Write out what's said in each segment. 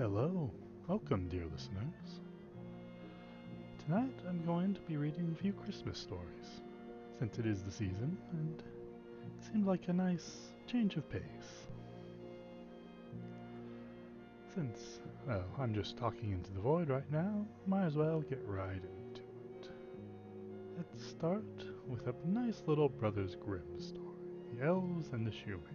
Hello, welcome, dear listeners. Tonight I'm going to be reading a few Christmas stories, since it is the season and it seemed like a nice change of pace. Since, well, I'm just talking into the void right now, might as well get right into it. Let's start with a nice little Brothers Grimm story, The Elves and the Shoemaker.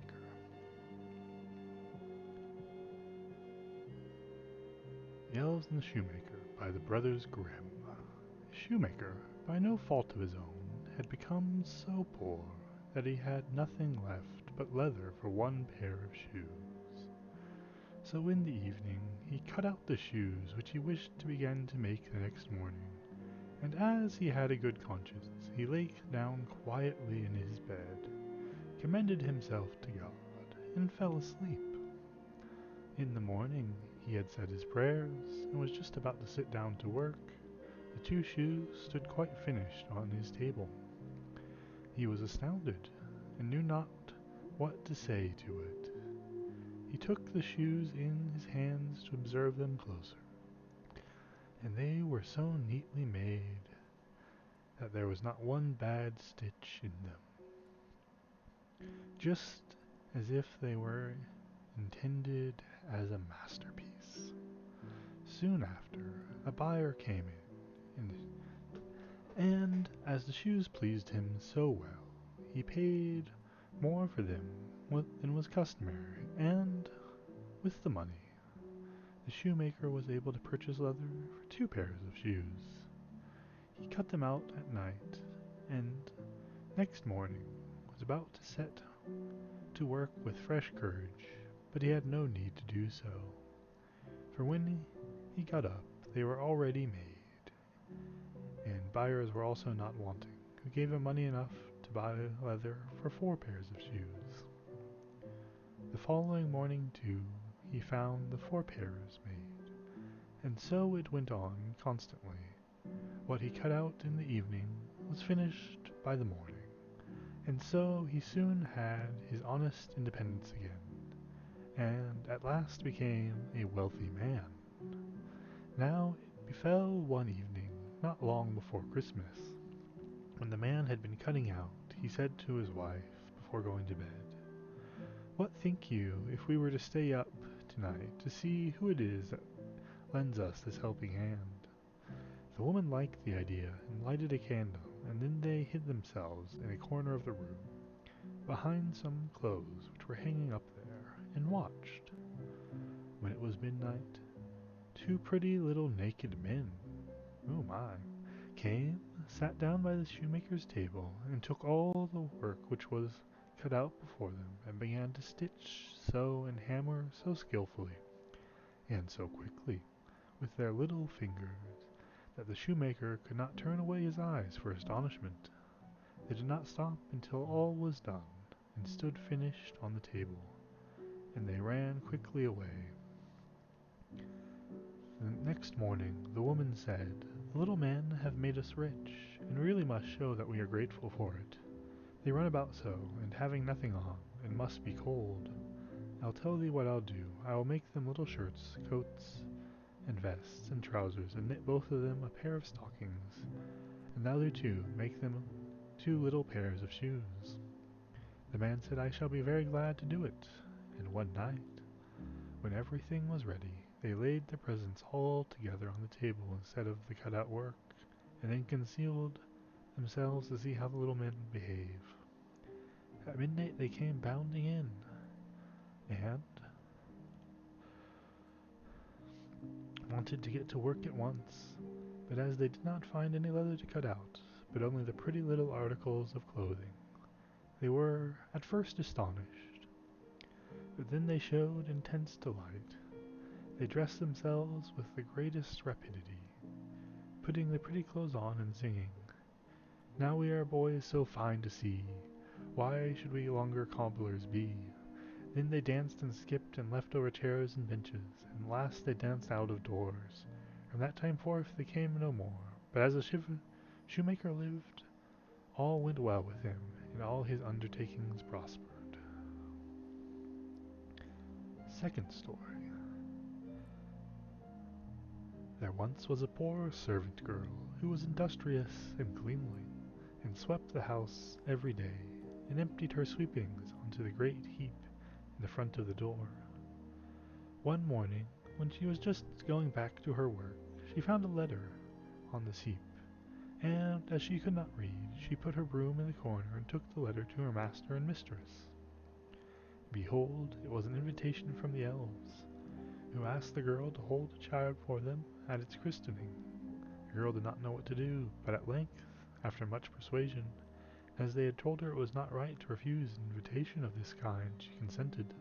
The Elves and the Shoemaker by the Brothers Grimm. The shoemaker, by no fault of his own, had become so poor that he had nothing left but leather for one pair of shoes. So in the evening he cut out the shoes which he wished to begin to make the next morning, and as he had a good conscience, he lay down quietly in his bed, commended himself to God, and fell asleep. In the morning he had said his prayers, and was just about to sit down to work. The two shoes stood quite finished on his table. He was astounded, and knew not what to say to it. He took the shoes in his hands to observe them closer, and they were so neatly made that there was not one bad stitch in them, just as if they were intended as a masterpiece. Soon after, a buyer came in, and as the shoes pleased him so well, he paid more for them than was customary, and with the money, the shoemaker was able to purchase leather for two pairs of shoes. He cut them out at night, and next morning was about to set to work with fresh courage, but he had no need to do so, for when he got up, they were already made, and buyers were also not wanting, who gave him money enough to buy leather for four pairs of shoes. The following morning, too, he found the four pairs made, and so it went on constantly. What he cut out in the evening was finished by the morning, and so he soon had his honest independence again, and at last became a wealthy man. Now it befell one evening, not long before Christmas, when the man had been cutting out, he said to his wife before going to bed, "What think you if we were to stay up tonight to see who it is that lends us this helping hand?" The woman liked the idea and lighted a candle, and then they hid themselves in a corner of the room, behind some clothes which were hanging up there, and watched. When it was midnight, two pretty little naked men, oh my, came, sat down by the shoemaker's table, and took all the work which was cut out before them, and began to stitch, sew, and hammer so skillfully, and so quickly, with their little fingers, that the shoemaker could not turn away his eyes for astonishment. They did not stop until all was done, and stood finished on the table, and they ran quickly away. The next morning the woman said, "The little men have made us rich, and really must show that we are grateful for it. They run about so, and having nothing on, and must be cold. I'll tell thee what I'll do. I will make them little shirts, coats, and vests, and trousers, and knit both of them a pair of stockings, and thou too make them two little pairs of shoes." The man said, "I shall be very glad to do it." And one night, when everything was ready, they laid the presents all together on the table instead of the cut-out work, and then concealed themselves to see how the little men would behave. At midnight they came bounding in, and wanted to get to work at once, but as they did not find any leather to cut out, but only the pretty little articles of clothing, they were at first astonished, but then they showed intense delight. They dressed themselves with the greatest rapidity, putting the pretty clothes on and singing, "Now we are boys so fine to see, why should we longer cobblers be?" Then they danced and skipped and left over chairs and benches, and last they danced out of doors. From that time forth they came no more, but as the shoemaker lived, all went well with him, and all his undertakings prospered. Second story. There once was a poor servant girl who was industrious and cleanly, and swept the house every day, and emptied her sweepings onto the great heap in the front of the door. One morning, when she was just going back to her work, she found a letter on this heap, and as she could not read, she put her broom in the corner and took the letter to her master and mistress. Behold, it was an invitation from the elves, who asked the girl to hold the child for them at its christening. The girl did not know what to do, but at length, after much persuasion, as they had told her it was not right to refuse an invitation of this kind, she consented.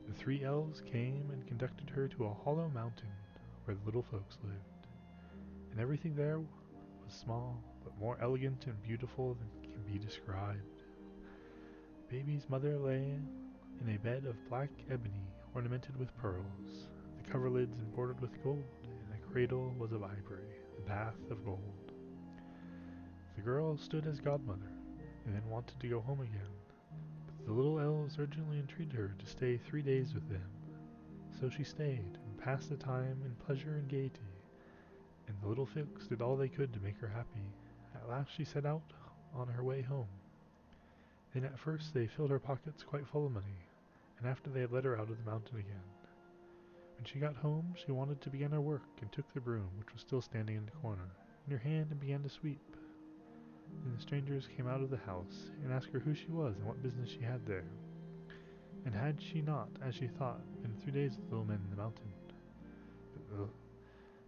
The three elves came and conducted her to a hollow mountain where the little folks lived, and everything there was small, but more elegant and beautiful than can be described. Baby's mother lay in a bed of black ebony ornamented with pearls, the coverlids embroidered with gold, and the cradle was of ivory, the bath of gold. The girl stood as godmother, and then wanted to go home again, but the little elves urgently entreated her to stay 3 days with them. So she stayed, and passed the time in pleasure and gaiety, and the little folks did all they could to make her happy. At last she set out on her way home. Then at first they filled her pockets quite full of money, and after they had let her out of the mountain again. When she got home, she wanted to begin her work, and took the broom, which was still standing in the corner, in her hand and began to sweep. Then the strangers came out of the house, and asked her who she was and what business she had there. And had she not, as she thought, been 3 days with the little men in the mountain,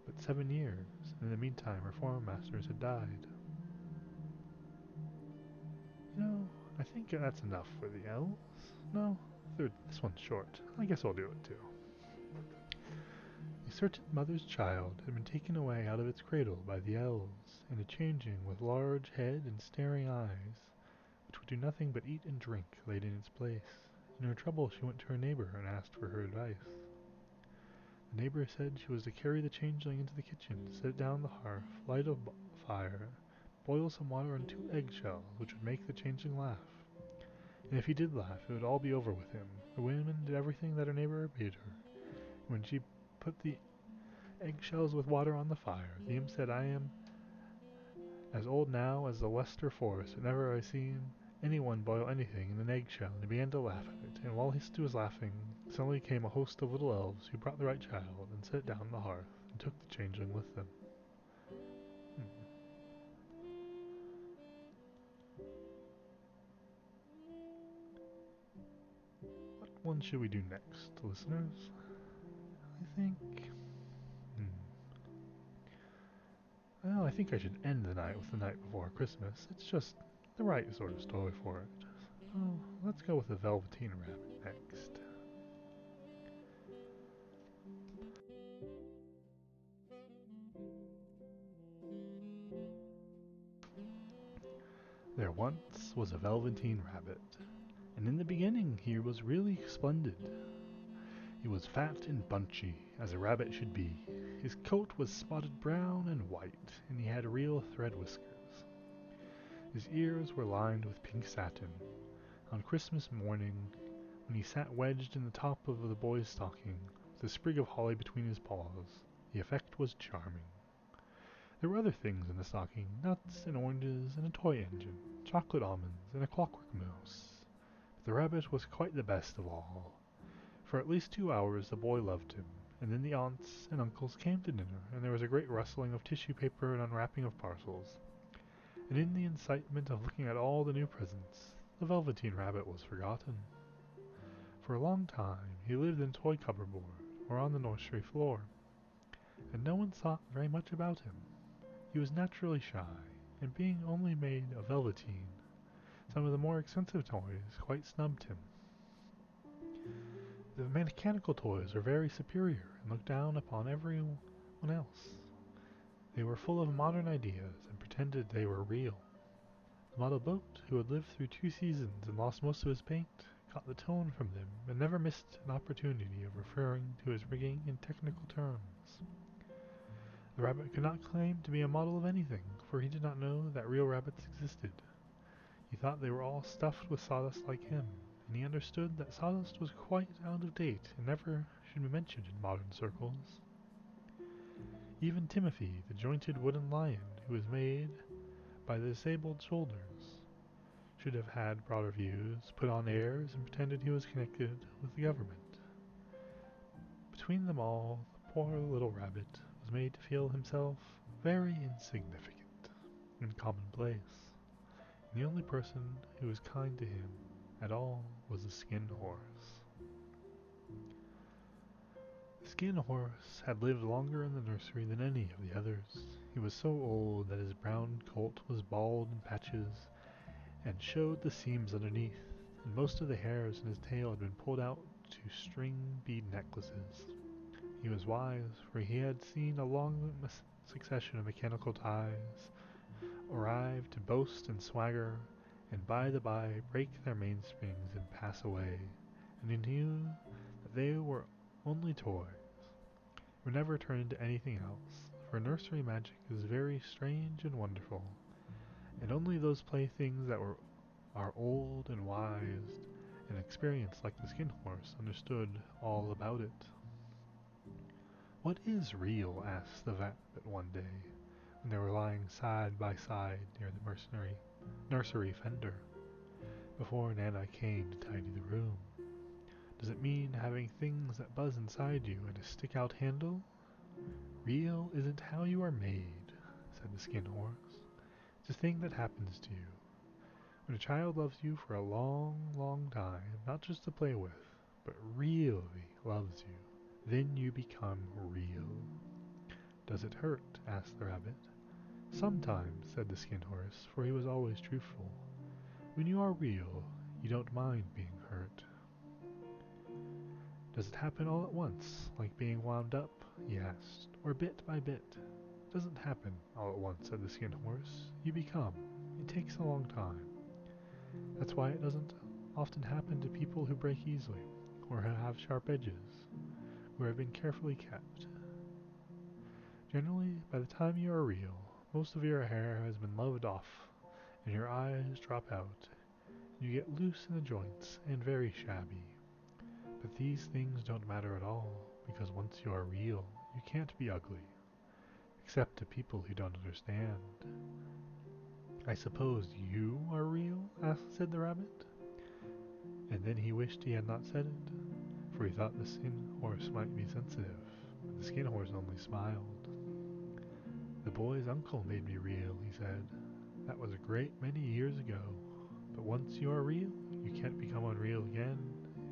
but 7 years, and in the meantime her former masters had died. I think that's enough for the elves. No, this one's short. I guess I'll do it too. A certain mother's child had been taken away out of its cradle by the elves, and a changeling with large head and staring eyes, which would do nothing but eat and drink, laid in its place. In her trouble she went to her neighbor and asked for her advice. The neighbor said she was to carry the changeling into the kitchen, set it down on the hearth, light a fire, boil some water and 2 eggshells, which would make the changeling laugh. And if he did laugh, it would all be over with him. The woman did everything that her neighbor bade her. When she put the eggshells with water on the fire, the imp said, "I am as old now as the Leicester Forest, but never have I seen anyone boil anything in an eggshell," and he began to laugh at it. And while he was laughing, suddenly came a host of little elves, who brought the right child, and set it down on the hearth, and took the changeling with them. What one should we do next, listeners? I think... Well, I think I should end the night with The Night Before Christmas. It's just the right sort of story for it. So, let's go with the Velveteen Rabbit next. There once was a Velveteen Rabbit, and in the beginning he was really splendid. He was fat and bunchy, as a rabbit should be. His coat was spotted brown and white, and he had real thread whiskers. His ears were lined with pink satin. On Christmas morning, when he sat wedged in the top of the boy's stocking, with a sprig of holly between his paws, the effect was charming. There were other things in the stocking, nuts and oranges and a toy engine, chocolate almonds and a clockwork mouse. But the rabbit was quite the best of all. For at least 2 hours the boy loved him, and then the aunts and uncles came to dinner, and there was a great rustling of tissue paper and unwrapping of parcels. And in the excitement of looking at all the new presents, the Velveteen Rabbit was forgotten. For a long time he lived in a toy cupboard or on the nursery floor, and no one thought very much about him. He was naturally shy, and being only made of velveteen, some of the more expensive toys quite snubbed him. The mechanical toys were very superior and looked down upon everyone else. They were full of modern ideas and pretended they were real. The model boat, who had lived through 2 seasons and lost most of his paint, caught the tone from them and never missed an opportunity of referring to his rigging in technical terms. The rabbit could not claim to be a model of anything, for he did not know that real rabbits existed. He thought they were all stuffed with sawdust like him, and he understood that sawdust was quite out of date and never should be mentioned in modern circles. Even Timothy, the jointed wooden lion who was made by the disabled shoulders, should have had broader views, put on airs, and pretended he was connected with the government. Between them all, the poor little rabbit was made to feel himself very insignificant and commonplace. And the only person who was kind to him at all was the skin horse. The skin horse had lived longer in the nursery than any of the others. He was so old that his brown coat was bald in patches and showed the seams underneath, and most of the hairs in his tail had been pulled out to string bead necklaces. He was wise, for he had seen a long succession of mechanical ties arrive to boast and swagger, and by the by break their mainsprings and pass away, and he knew that they were only toys, would never turn into anything else, for nursery magic is very strange and wonderful, and only those playthings that are old and wise and experienced like the skin horse understood all about it. "What is real?" asked the rabbit one day, when they were lying side by side near the nursery fender, before Nana came to tidy the room. "Does it mean having things that buzz inside you and a stick-out handle?" "Real isn't how you are made," said the skin horse. "It's a thing that happens to you. When a child loves you for a long, long time, not just to play with, but really loves you, then you become real." "Does it hurt?" asked the rabbit. "Sometimes," said the skin horse, for he was always truthful. "When you are real, you don't mind being hurt." "Does it happen all at once, like being wound up?" he asked, "or bit by bit?" "It doesn't happen all at once," said the skin horse. "You become. It takes a long time. That's why it doesn't often happen to people who break easily, or who have sharp edges, who have been carefully kept. Generally, by the time you are real, most of your hair has been loved off, and your eyes drop out, and you get loose in the joints and very shabby. But these things don't matter at all, because once you are real, you can't be ugly, except to people who don't understand." "I suppose you are real?" said the rabbit. And then he wished he had not said it, for he thought the skin horse might be sensitive, but the skin horse only smiled. "The boy's uncle made me real," he said. "That was a great many years ago, but once you are real, you can't become unreal again.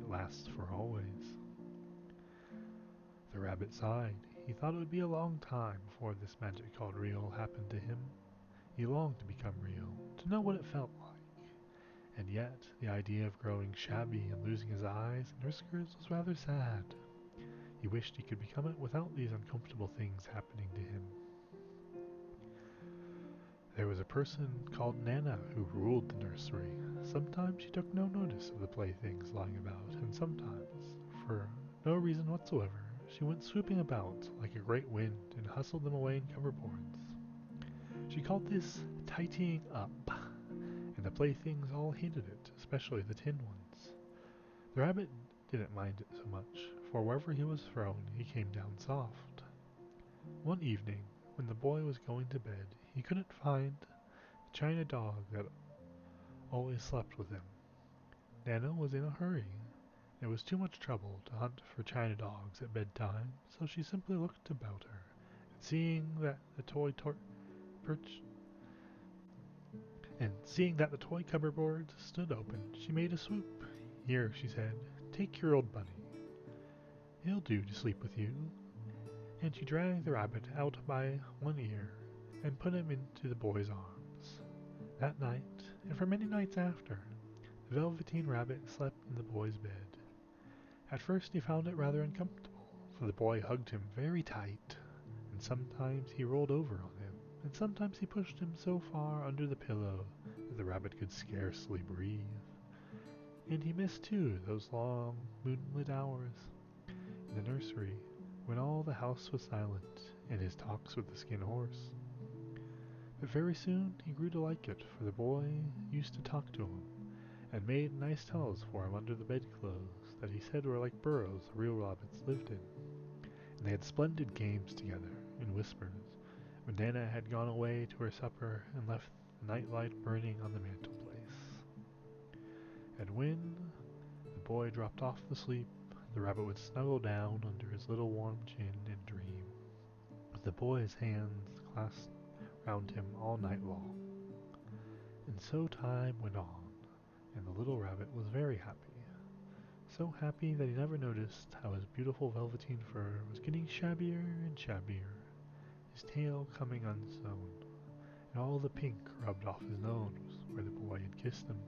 It lasts for always." The rabbit sighed. He thought it would be a long time before this magic called real happened to him. He longed to become real, to know what it felt like, and yet the idea of growing shabby and losing his eyes and whiskers was rather sad. He wished he could become it without these uncomfortable things happening to him. There was a person called Nana who ruled the nursery. Sometimes she took no notice of the playthings lying about, and sometimes, for no reason whatsoever, she went swooping about like a great wind and hustled them away in cupboards. She called this tidying up, and the playthings all hated it, especially the tin ones. The rabbit didn't mind it so much, for wherever he was thrown, he came down soft. One evening, when the boy was going to bed, he couldn't find the china dog that always slept with him. Nana was in a hurry. It was too much trouble to hunt for china dogs at bedtime, so she simply looked about her, and seeing that the toy cupboard stood open, she made a swoop. "Here," she said, "take your old bunny. He'll do to sleep with you." And she dragged the rabbit out by one ear and put him into the boy's arms. That night, and for many nights after, the Velveteen Rabbit slept in the boy's bed. At first he found it rather uncomfortable, for the boy hugged him very tight, and sometimes he rolled over on him, and sometimes he pushed him so far under the pillow that the rabbit could scarcely breathe. And he missed, too, those long, moonlit hours in the nursery when all the house was silent, and his talks with the skin horse. But very soon he grew to like it, for the boy used to talk to him, and made nice tunnels for him under the bedclothes that he said were like burrows the real rabbits lived in. And they had splendid games together, in whispers, when Nana had gone away to her supper and left the nightlight burning on the mantelpiece. And when the boy dropped off to sleep, the rabbit would snuggle down under his little warm chin and dream, with the boy's hands clasped round him all night long. And so time went on, and the little rabbit was very happy. So happy that he never noticed how his beautiful velveteen fur was getting shabbier and shabbier, his tail coming unsewn, and all the pink rubbed off his nose where the boy had kissed him.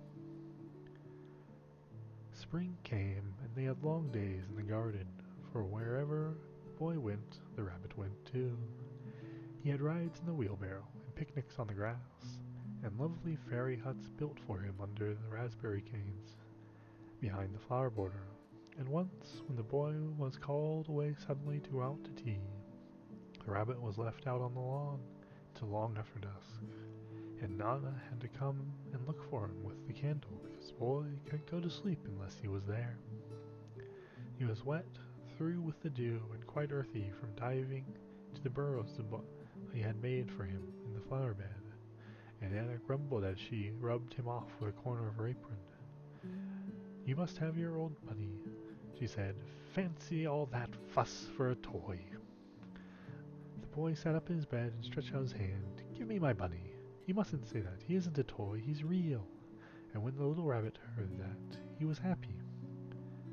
Spring came, and they had long days in the garden, for wherever the boy went, the rabbit went too. He had rides in the wheelbarrow, and picnics on the grass, and lovely fairy huts built for him under the raspberry canes, behind the flower border. And once, when the boy was called away suddenly to go out to tea, the rabbit was left out on the lawn till long after dusk, and Nana had to come and look for him with the candle, because the boy couldn't go to sleep unless he was there. He was wet through with the dew and quite earthy from diving into the burrows he had made for him in the flower bed, and Nana grumbled as she rubbed him off with a corner of her apron. "You must have your old bunny," she said. "Fancy all that fuss for a toy." The boy sat up in his bed and stretched out his hand. "Give me my bunny. You mustn't say that. He isn't a toy. He's real." And when the little rabbit heard that, he was happy,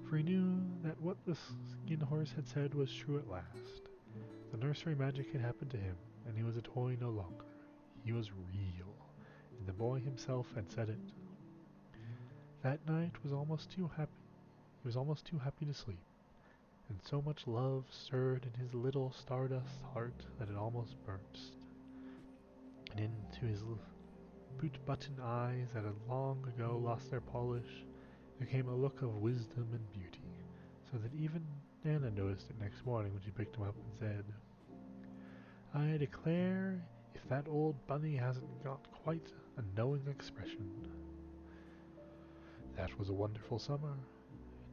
for he knew that what the Skin Horse had said was true at last. The nursery magic had happened to him, and he was a toy no longer. He was real, and the boy himself had said it. That night was almost too happy. He was almost too happy to sleep, and so much love stirred in his little stardust heart that it almost burst. And into his boot-button eyes that had long ago lost their polish, there came a look of wisdom and beauty, so that even Nana noticed it next morning when she picked him up and said, "I declare if that old bunny hasn't got quite a knowing expression." That was a wonderful summer.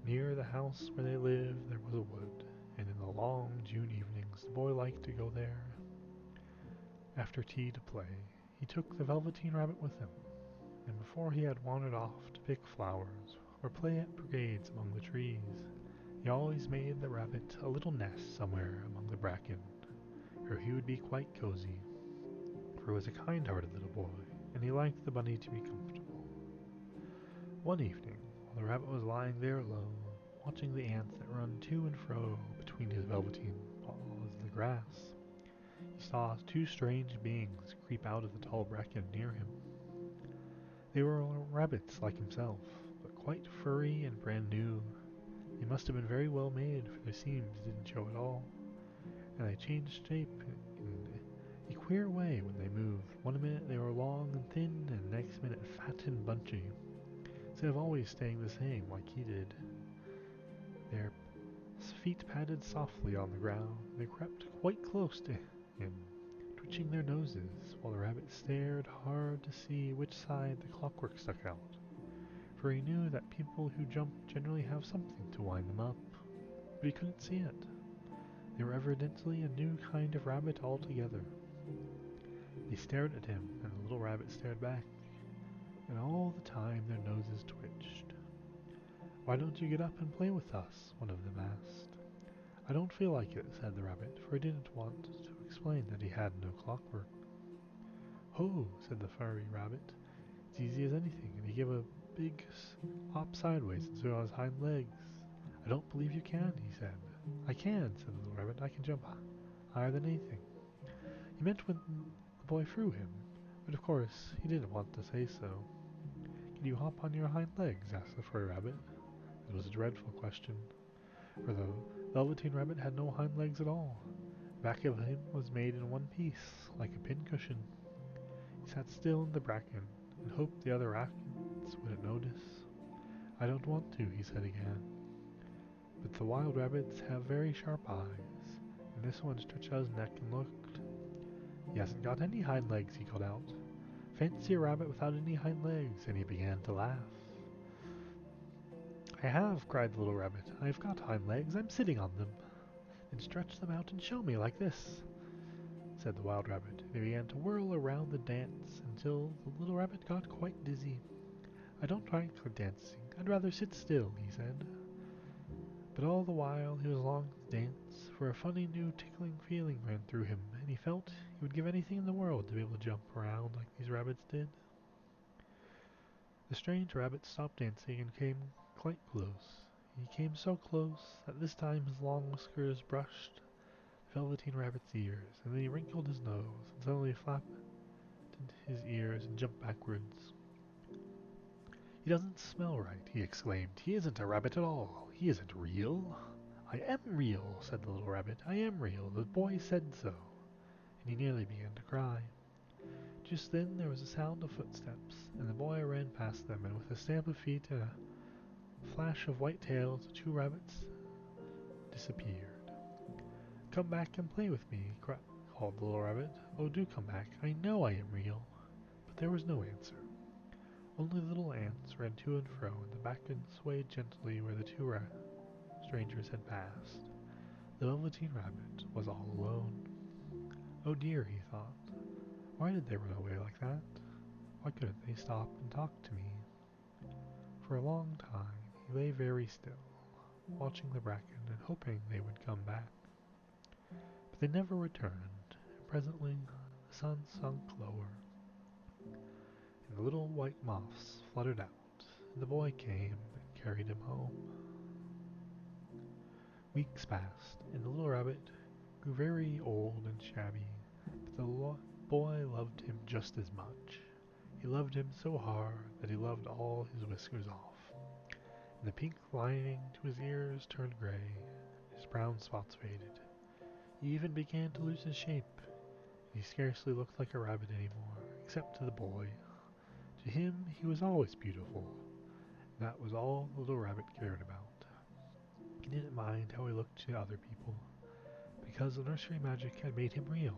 Near the house where they lived there was a wood, and in the long June evenings the boy liked to go there after tea to play. He took the Velveteen Rabbit with him, and before he had wandered off to pick flowers or play at brigades among the trees, he always made the rabbit a little nest somewhere among the bracken, where he would be quite cozy, for he was a kind-hearted little boy, and he liked the bunny to be comfortable. One evening, while the rabbit was lying there alone, watching the ants that run to and fro between his velveteen paws in the grass, he saw two strange beings creep out of the tall bracken near him. They were rabbits like himself, but quite furry and brand new. They must have been very well made, for their seams didn't show at all, and they changed shape in a queer way when they moved. One minute they were long and thin, and the next minute fat and bunchy, instead of always staying the same like he did. Their feet padded softly on the ground. They crept quite close to him, twitching their noses, while the rabbit stared hard to see which side the clockwork stuck out, for he knew that people who jump generally have something to wind them up, but he couldn't see it. They were evidently a new kind of rabbit altogether. They stared at him, and the little rabbit stared back, and all the time their noses twitched. "Why don't you get up and play with us?" one of them asked. "I don't feel like it," said the rabbit, for he didn't want to explain that he had no clockwork. "Ho!" said the furry rabbit. "It's easy as anything," and he gave a big hop sideways and stood on his hind legs. "I don't believe you can," he said. "I can," said the little rabbit. "I can jump higher than anything." He meant when the boy threw him, but of course he didn't want to say so. "Can you hop on your hind legs?" asked the furry rabbit. It was a dreadful question, for the Velveteen Rabbit had no hind legs at all. The back of him was made in one piece, like a pincushion. He sat still in the bracken, and hoped the other rabbits wouldn't notice. "I don't want to," he said again. But the wild rabbits have very sharp eyes, and this one stretched out his neck and looked. "He hasn't got any hind legs," he called out. "Fancy a rabbit without any hind legs," and he began to laugh. "I have," cried the little rabbit. "I've got hind legs. I'm sitting on them." "Then stretch them out and show me, like this." said the wild rabbit. They began to whirl around the dance until the little rabbit got quite dizzy. I don't like dancing. I'd rather sit still, he said. But all the while he was longing to dance, for a funny new tickling feeling ran through him, and he felt he would give anything in the world to be able to jump around like these rabbits did. The strange rabbit stopped dancing and came quite close. He came so close that this time his long whiskers brushed the Velveteen Rabbit's ears, and then he wrinkled his nose and suddenly flapped his ears and jumped backwards. He doesn't smell right, he exclaimed. He isn't a rabbit at all. He isn't real. I am real, said the little rabbit. I am real. The boy said so. And he nearly began to cry. Just then there was a sound of footsteps, and the boy ran past them, and with a stamp of feet and a flash of white tails, the two rabbits disappeared. Come back and play with me, called the little rabbit. Oh, do come back. I know I am real. But there was no answer. Only little ants ran to and fro, and the back and swayed gently where the two strangers had passed. The Velveteen Rabbit was all alone. Oh dear, he thought. Why did they run away like that? Why couldn't they stop and talk to me? For a long time he lay very still, watching the bracken and hoping they would come back. But they never returned, and presently the sun sunk lower, and the little white moths fluttered out, and the boy came and carried him home. Weeks passed, and the little rabbit grew very old and shabby, but the boy loved him just as much. He loved him so hard that he loved all his whiskers off, and the pink lining to his ears turned gray, his brown spots faded. He even began to lose his shape, and he scarcely looked like a rabbit anymore, except to the boy. To him he was always beautiful, and that was all the little rabbit cared about. He didn't mind how he looked to other people, because the nursery magic had made him real,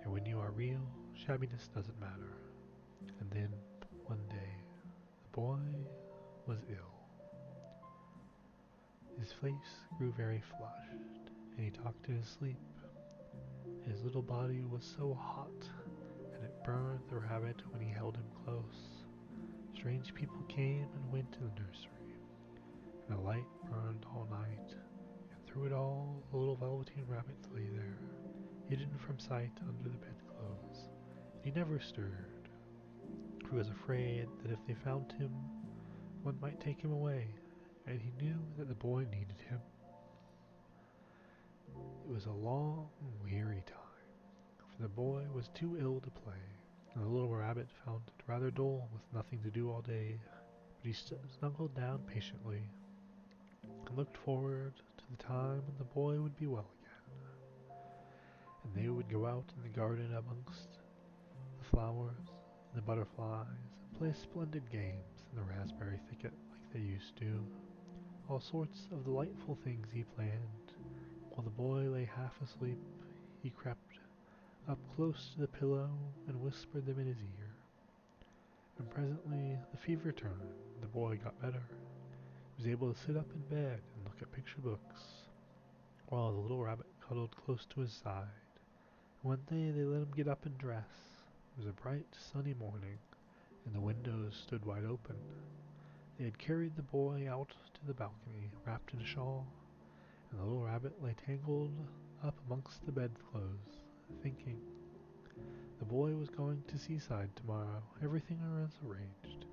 and when you are real, shabbiness doesn't matter. And then, one day, the boy was ill. His face grew very flushed, and he talked in his sleep. His little body was so hot, and it burned the rabbit when he held him close. Strange people came and went in the nursery, and the light burned all night, and through it all the little Velveteen Rabbit lay there, hidden from sight under the bedclothes, and he never stirred, for he was afraid that if they found him, one might take him away, and he knew that the boy needed him. It was a long, weary time, for the boy was too ill to play, and the little rabbit found it rather dull with nothing to do all day, but he snuggled down patiently and looked forward to the time when the boy would be well again, and they would go out in the garden amongst the flowers and the butterflies and play splendid games in the raspberry thicket like they used to. All sorts of delightful things he planned. While the boy lay half asleep, he crept up close to the pillow and whispered them in his ear. And presently the fever turned, the boy got better. He was able to sit up in bed and look at picture books, while the little rabbit cuddled close to his side. And one day they let him get up and dress. It was a bright, sunny morning, and the windows stood wide open. They had carried the boy out to the balcony, wrapped in a shawl, and the little rabbit lay tangled up amongst the bedclothes, thinking. The boy was going to seaside tomorrow, everything was arranged,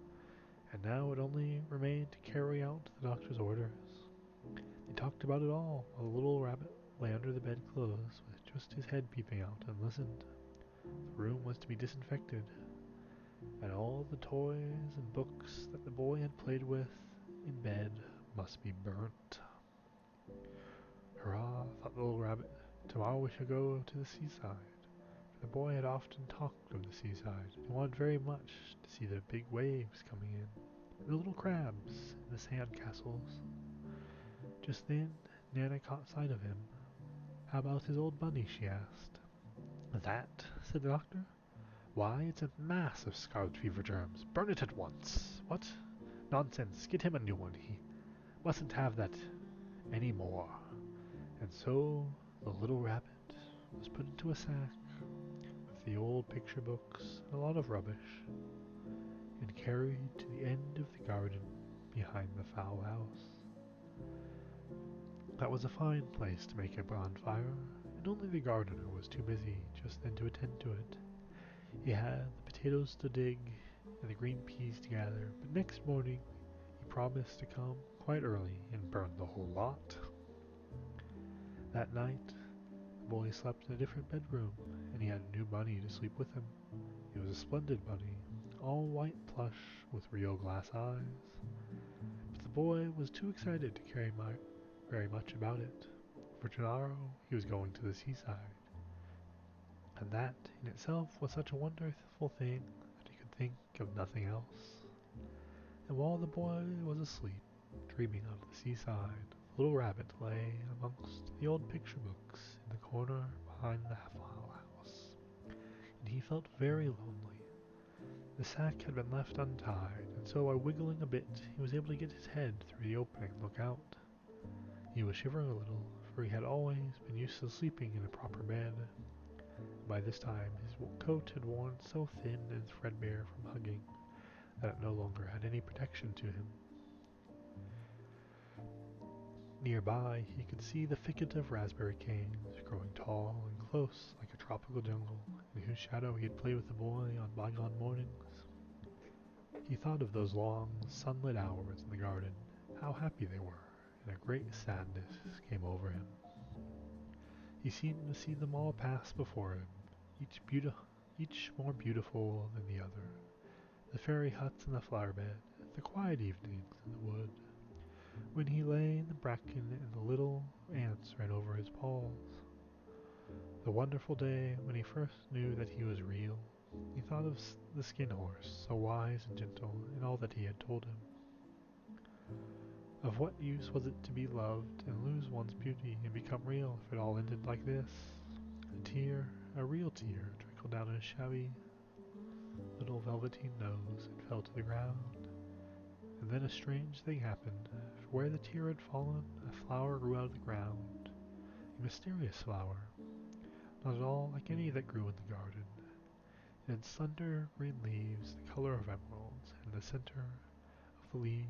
and now it only remained to carry out the doctor's orders. They talked about it all, while the little rabbit lay under the bedclothes with just his head peeping out and listened. The room was to be disinfected, and all the toys and books that the boy had played with in bed must be burnt. Hurrah, thought the little rabbit, tomorrow we shall go to the seaside. For the boy had often talked of the seaside, and wanted very much to see the big waves coming in, and the little crabs in the sand castles. Just then, Nana caught sight of him. How about his old bunny, she asked. That, said the doctor. Why, it's a mass of scarlet fever germs. Burn it at once. What? Nonsense. Get him a new one. He mustn't have that any more. And so the little rabbit was put into a sack the old picture books and a lot of rubbish, and carried to the end of the garden behind the fowl house. That was a fine place to make a bonfire, and only the gardener was too busy just then to attend to it. He had the potatoes to dig and the green peas to gather, but next morning he promised to come quite early and burn the whole lot. That night, the boy slept in a different bedroom, and he had a new bunny to sleep with him. It was a splendid bunny, all white plush with real glass eyes. But the boy was too excited to care very much about it, for tomorrow he was going to the seaside, and that in itself was such a wonderful thing that he could think of nothing else. And while the boy was asleep, dreaming of the seaside, the little rabbit lay amongst the old picture books in the corner behind the fowl house, and he felt very lonely. The sack had been left untied, and so by wiggling a bit he was able to get his head through the opening and look out. He was shivering a little, for he had always been used to sleeping in a proper bed. By this time his coat had worn so thin and threadbare from hugging that it no longer had any protection to him. Nearby he could see the thicket of raspberry canes growing tall and close like a tropical jungle, in whose shadow he had played with the boy on bygone mornings. He thought of those long, sunlit hours in the garden, how happy they were, and a great sadness came over him. He seemed to see them all pass before him, each more beautiful than the other. The fairy huts in the flower bed, the quiet evenings in the wood, when he lay in the bracken and the little ants ran over his paws. The wonderful day when he first knew that he was real. He thought of the skin horse, so wise and gentle, and all that he had told him. Of what use was it to be loved and lose one's beauty and become real if it all ended like this? A tear, a real tear, trickled down his shabby little velveteen nose and fell to the ground. And then a strange thing happened, for where the tear had fallen, a flower grew out of the ground, a mysterious flower, not at all like any that grew in the garden. It had slender green leaves the color of emeralds, and in the center of the leaves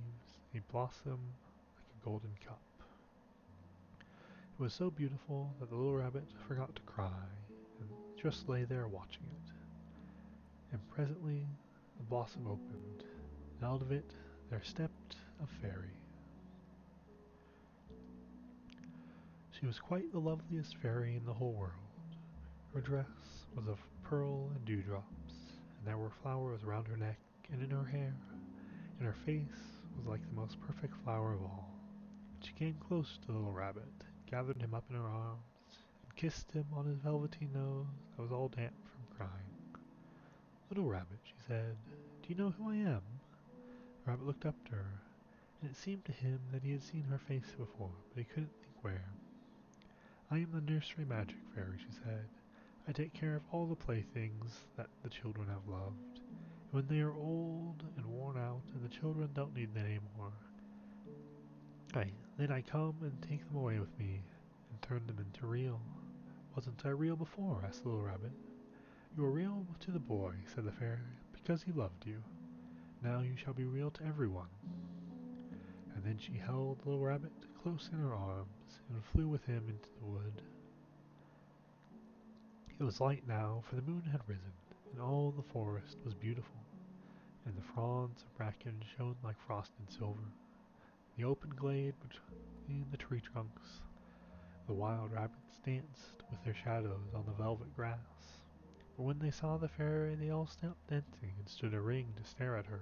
a blossom like a golden cup. It was so beautiful that the little rabbit forgot to cry, and just lay there watching it. And presently the blossom opened, and out of it there stepped a fairy. She was quite the loveliest fairy in the whole world. Her dress was of pearl and dewdrops, and there were flowers round her neck and in her hair, and her face was like the most perfect flower of all. She came close to the little rabbit, gathered him up in her arms, and kissed him on his velveteen nose that was all damp from crying. "Little rabbit," she said, "do you know who I am?" The rabbit looked up to her, and it seemed to him that he had seen her face before, but he couldn't think where. "I am the Nursery Magic Fairy," she said. "I take care of all the playthings that the children have loved, and when they are old and worn out and the children don't need them any more, then I come and take them away with me and turn them into real." "Wasn't I real before?" asked the little rabbit. "You were real to the boy," said the fairy, "because he loved you. Now you shall be real to everyone." And then she held the little rabbit close in her arms and flew with him into the wood. It was light now, for the moon had risen, and all the forest was beautiful, and the fronds of bracken shone like frosted silver. In the open glade between the tree trunks, the wild rabbits danced with their shadows on the velvet grass. But when they saw the fairy, they all stopped dancing and stood a ring to stare at her.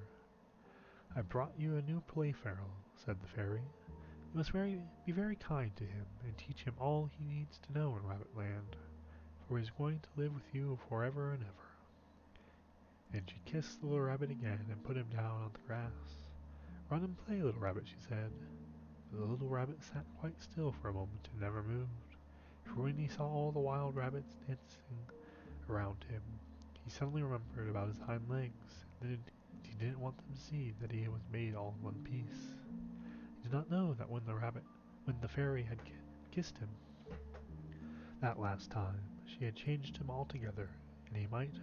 "I brought you a new playfellow," said the fairy. "You must be very kind to him, and teach him all he needs to know in Rabbitland, for he is going to live with you forever and ever." And she kissed the little rabbit again and put him down on the grass. "Run and play, little rabbit," she said. But the little rabbit sat quite still for a moment and never moved, for when he saw all the wild rabbits dancing around him, he suddenly remembered about his hind legs, and he didn't want them to see that he was made all in one piece. He did not know that when the fairy had kissed him that last time, she had changed him altogether and he might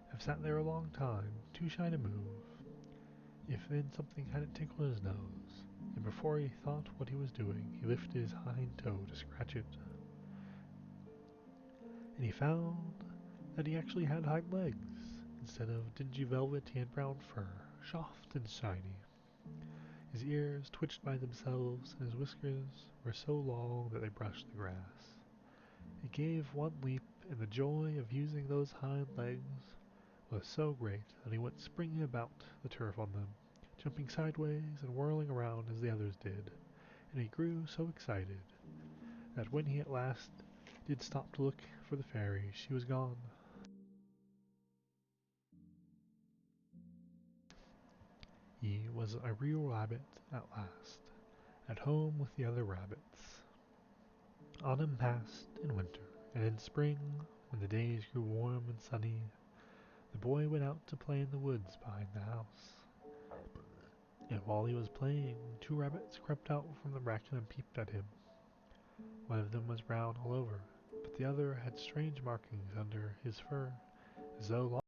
have sat there a long time, too shy to move, if then something hadn't tickled his nose, and before he thought what he was doing, he lifted his hind toe to scratch it, and he found that he actually had hind legs, instead of dingy velvety and brown fur, soft and shiny. His ears twitched by themselves, and his whiskers were so long that they brushed the grass. He gave one leap, and the joy of using those hind legs was so great that he went springing about the turf on them, jumping sideways and whirling around as the others did, and he grew so excited that when he at last did stop to look for the fairy, she was gone. He was a real rabbit at last, at home with the other rabbits. Autumn passed in winter, and in spring, when the days grew warm and sunny, the boy went out to play in the woods behind the house. And while he was playing, two rabbits crept out from the bracken and peeped at him. One of them was brown all over, but the other had strange markings under his fur, as though long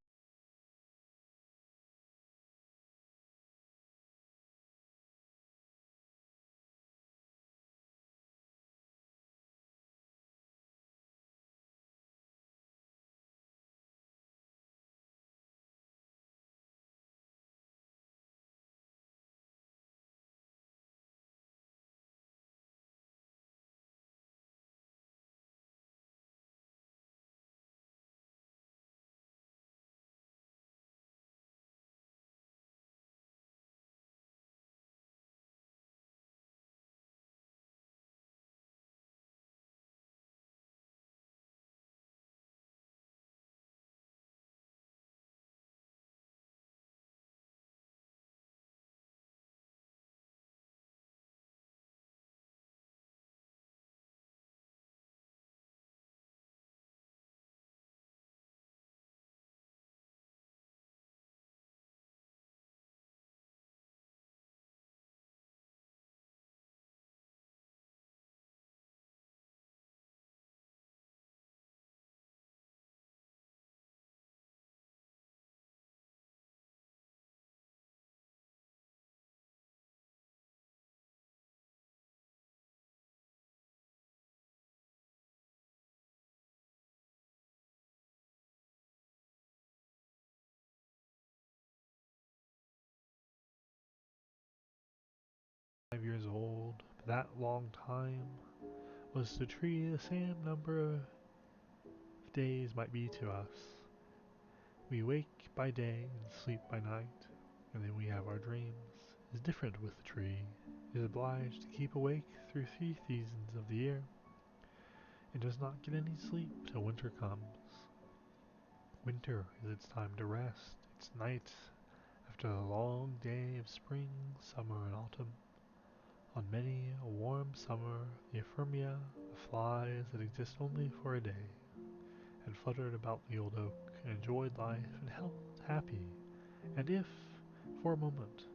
5 years old, but that long time was to tree the same number of days might be to us. We wake by day and sleep by night, and then we have our dreams. Is different with the tree. It is obliged to keep awake through 3 seasons of the year. It does not get any sleep till winter comes. Winter is its time to rest, its night after the long day of spring, summer, and autumn. On many a warm summer, the ephemera, the flies that exist only for a day, had fluttered about the old oak and enjoyed life and held happy. And if, for a moment,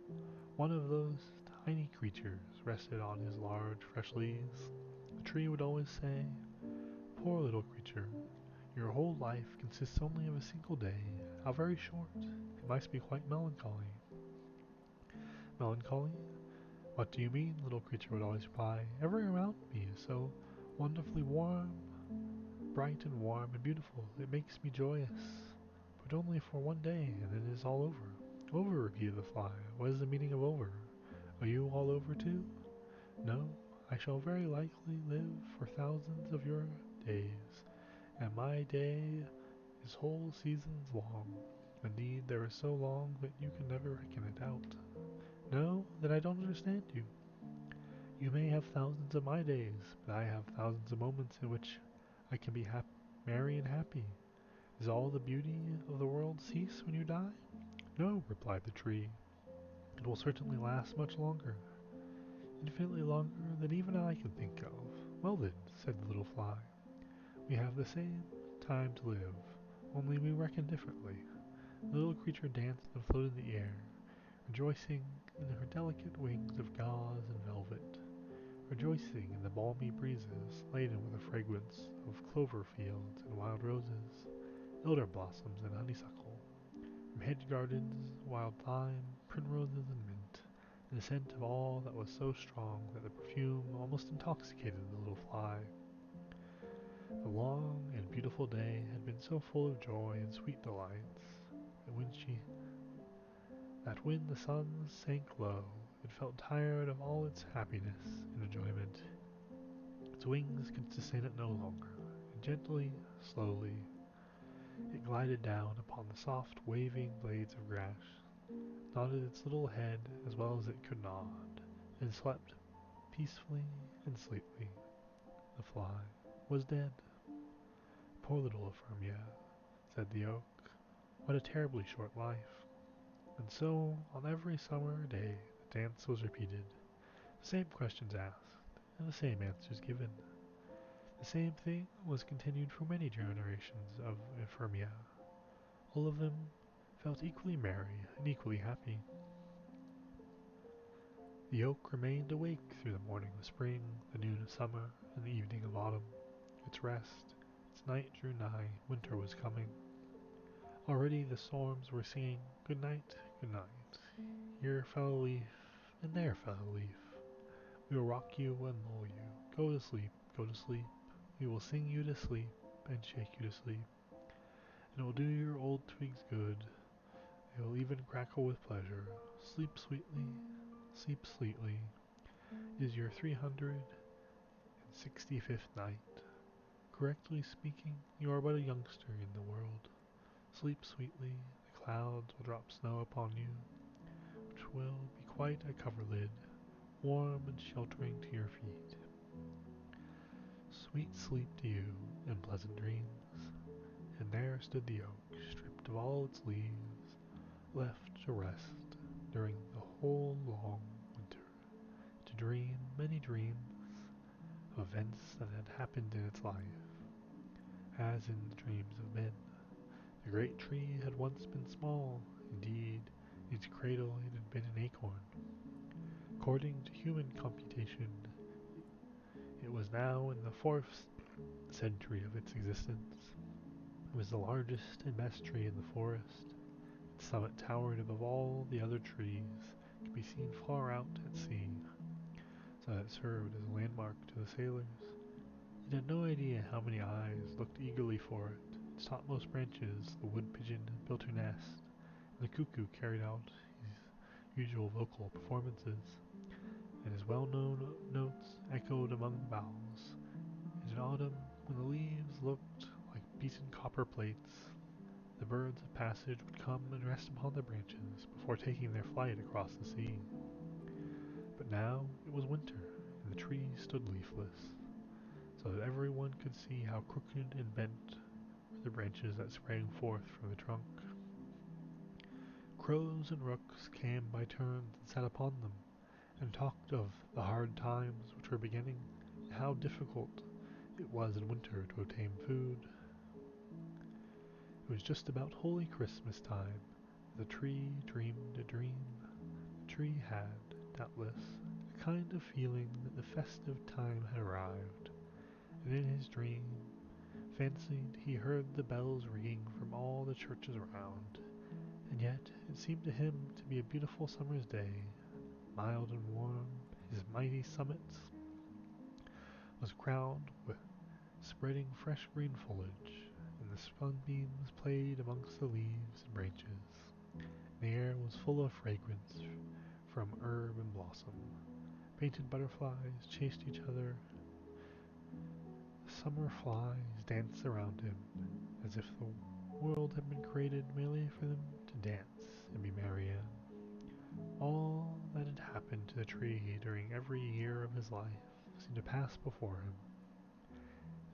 one of those tiny creatures rested on his large, fresh leaves, the tree would always say, "Poor little creature, your whole life consists only of a single day. How very short! It must be quite melancholy." "Melancholy? What do you mean?" the little creature would always reply. "Everything around me is so wonderfully warm, bright and warm and beautiful. It makes me joyous. But only for one day, and then it is all over." "Over," repeated the fly. "What is the meaning of over? Are you all over too?" "No, I shall very likely live for thousands of your days, and my day is whole seasons long. Indeed, there is so long that you can never reckon it out." "No, then I don't understand you." "You may have thousands of my days, but I have thousands of moments in which I can be merry and happy. Does all the beauty of the world cease when you die?" "No," replied the tree. "It will certainly last much longer, infinitely longer than even I can think of." "Well then," said the little fly, "we have the same time to live, only we reckon differently." The little creature danced and floated in the air, rejoicing in her delicate wings of gauze and velvet, rejoicing in the balmy breezes laden with the fragrance of clover fields and wild roses, elder blossoms and honeysuckle, from hedge gardens, wild thyme, primroses, and mint, and the scent of all that was so strong that the perfume almost intoxicated the little fly. The long and beautiful day had been so full of joy and sweet delights that when the sun sank low, it felt tired of all its happiness and enjoyment. Its wings could sustain it no longer, and gently, slowly, it glided down upon the soft, waving blades of grass, nodded its little head as well as it could nod, and slept peacefully and sweetly. The fly was dead. Poor little Ephemia, said the oak. What a terribly short life. And so, on every summer day, the dance was repeated, the same questions asked, and the same answers given. The same thing was continued for many generations of Ephemia. All of them felt equally merry and equally happy. The oak remained awake through the morning of spring, the noon of summer, and the evening of autumn. Its rest, its night drew nigh, winter was coming. Already the storms were singing, "Good night, good night. Here fell a leaf, and there fell a leaf. We will rock you and lull you. Go to sleep, go to sleep. We will sing you to sleep, and shake you to sleep. And it will do your old twigs good. They will even crackle with pleasure. Sleep sweetly, sleep sweetly. It is your 365th night. Correctly speaking, you are but a youngster in the world. Sleep sweetly, the clouds will drop snow upon you, which will be quite a coverlid, warm and sheltering to your feet. Sweet sleep to you, and pleasant dreams." And there stood the oak, stripped of all its leaves, left to rest during the whole long winter, to dream many dreams of events that had happened in its life, as in the dreams of men. The great tree had once been small, indeed, in its cradle it had been an acorn. According to human computation, it was now in the 4th century of its existence. It was the largest and best tree in the forest. Its summit towered above all the other trees, could be seen far out at sea, so that it served as a landmark to the sailors. It had no idea how many eyes looked eagerly for it. Its topmost branches, the wood pigeon built her nest, and the cuckoo carried out his usual vocal performances, and his well-known notes echoed among the boughs. And in autumn, when the leaves looked like beaten copper plates, the birds of passage would come and rest upon the branches before taking their flight across the sea. But now it was winter, and the tree stood leafless, so that everyone could see how crooked and bent were the branches that sprang forth from the trunk. Crows and rooks came by turns and sat upon them, and talked of the hard times which were beginning, and how difficult it was in winter to obtain food. It was just about Holy Christmas time. The tree dreamed a dream. The tree had, doubtless, a kind of feeling that the festive time had arrived, and in his dream fancied he heard the bells ringing from all the churches around, and yet it seemed to him to be a beautiful summer's day, mild and warm. His mighty summit was crowned with spreading fresh green foliage, and the sunbeams played amongst the leaves and branches. The air was full of fragrance from herb and blossom. Painted butterflies chased each other. Summer flies danced around him, as if the world had been created merely for them to dance and be merry in. All that had happened to the tree during every year of his life seemed to pass before him,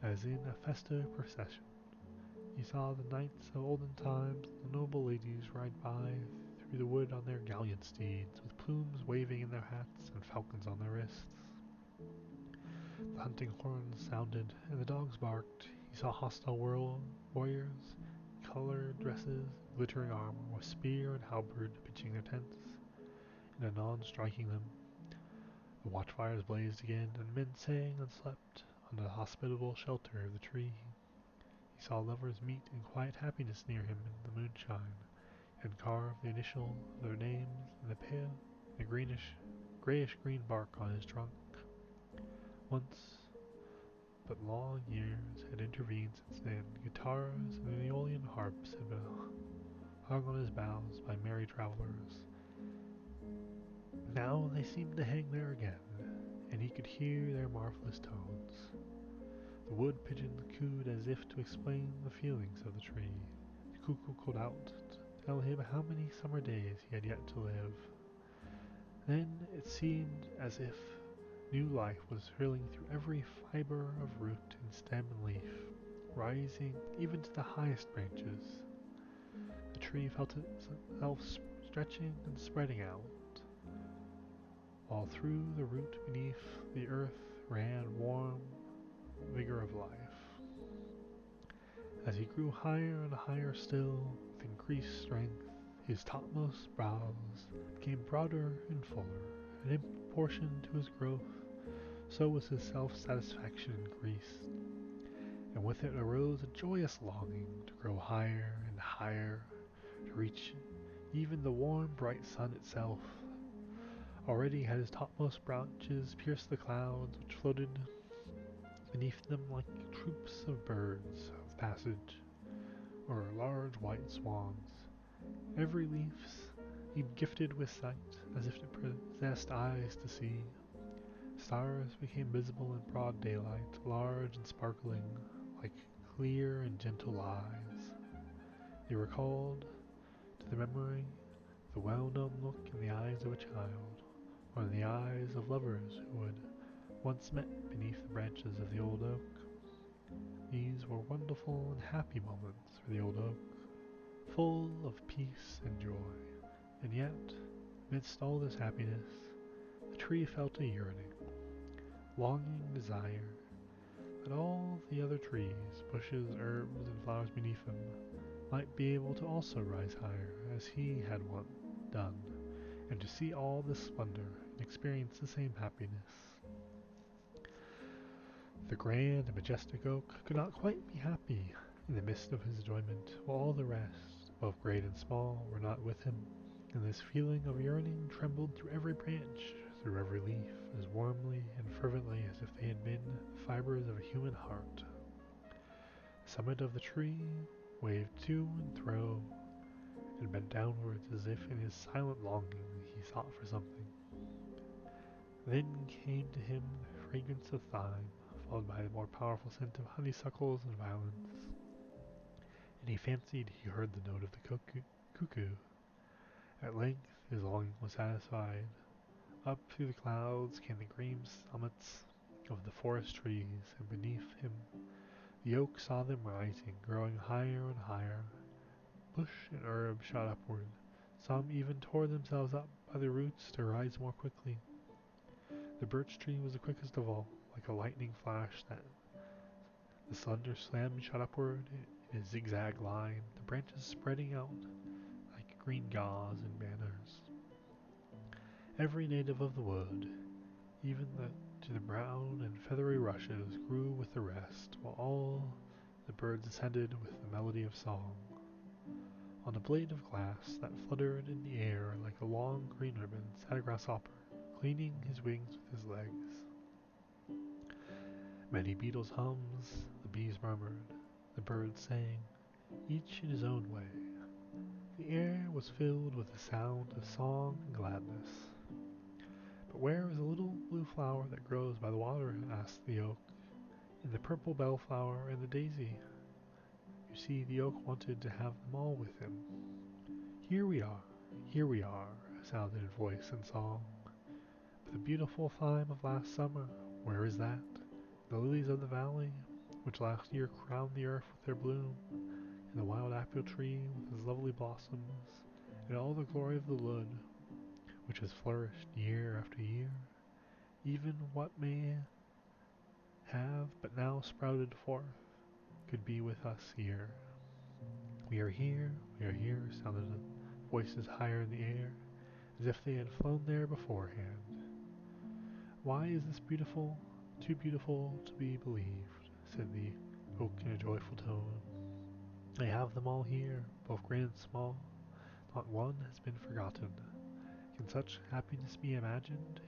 as in a festive procession. He saw the knights of olden times and the noble ladies ride by through the wood on their gallant steeds, with plumes waving in their hats and falcons on their wrists. The hunting horns sounded, and the dogs barked. He saw hostile warriors, colored dresses, glittering armor, with spear and halberd pitching their tents, and anon striking them. The watchfires blazed again, and men sang and slept under the hospitable shelter of the tree. He He saw lovers meet in quiet happiness near him in the moonshine, and carve the initial of their names in the pale, the grayish-green bark on his trunk. Once, but long years had intervened since then. Guitars and the Aeolian harps had been hung on his boughs by merry travelers. Now they seemed to hang there again, and he could hear their marvelous tones. The wood pigeon cooed as if to explain the feelings of the tree. The cuckoo called out to tell him how many summer days he had yet to live. Then it seemed as if new life was thrilling through every fiber of root and stem and leaf, rising even to the highest branches. The tree felt itself stretching and spreading out, while through the root beneath the earth ran warm vigor of life. As he grew higher and higher still, with increased strength, his topmost boughs became broader and fuller, and in proportion to his growth, so was his self-satisfaction increased, and with it arose a joyous longing to grow higher and higher, to reach even the warm, bright sun itself. Already had his topmost branches pierced the clouds which floated beneath them like troops of birds of passage, or large white swans. Every leaf seemed gifted with sight, as if it possessed eyes to see. Stars became visible in broad daylight, large and sparkling, like clear and gentle eyes. They recalled to the memory the well-known look in the eyes of a child, or in the eyes of lovers who had once met beneath the branches of the old oak. These were wonderful and happy moments for the old oak, full of peace and joy, and yet, amidst all this happiness, the tree felt a yearning, longing desire, that all the other trees, bushes, herbs, and flowers beneath him might be able to also rise higher, as he had once done, and to see all this splendor and experience the same happiness. The grand and majestic oak could not quite be happy in the midst of his enjoyment, while all the rest, both great and small, were not with him, and this feeling of yearning trembled through every branch, through every leaf, as warmly and fervently as if they had been the fibers of a human heart. The summit of the tree waved to and fro, and bent downwards as if in his silent longing he sought for something. Then came to him the fragrance of thyme, followed by the more powerful scent of honeysuckles and violets, and he fancied he heard the note of the cuckoo. At length his longing was satisfied. Up through the clouds came the green summits of the forest trees, and beneath him the oak saw them rising, growing higher and higher. Bush and herb shot upward. Some even tore themselves up by the roots to rise more quickly. The birch tree was the quickest of all, like a lightning flash that the slender stem shot upward in a zigzag line, the branches spreading out like green gauze and banners. Every native of the wood, even to the brown and feathery rushes, grew with the rest, while all the birds ascended with the melody of song. On a blade of glass that fluttered in the air like a long green ribbon sat a grasshopper, cleaning his wings with his legs. Many beetles hummed, the bees murmured, the birds sang, each in his own way. The air was filled with the sound of song and gladness. "But where is the little blue flower that grows by the water?" asked the oak, "and the purple bellflower and the daisy?" You see, the oak wanted to have them all with him. Here we are," sounded voice and song. "But the beautiful thyme of last summer, where is that? The lilies of the valley, which last year crowned the earth with their bloom, and the wild apple tree with its lovely blossoms, and all the glory of the wood, which has flourished year after year, even what may have but now sprouted forth, could be with us here. We are here, sounded voices higher in the air, as if they had flown there beforehand. Why is this beautiful, too beautiful to be believed, said the oak in a joyful tone. I have them all here, both great and small. Not one has been forgotten. Can such happiness be imagined?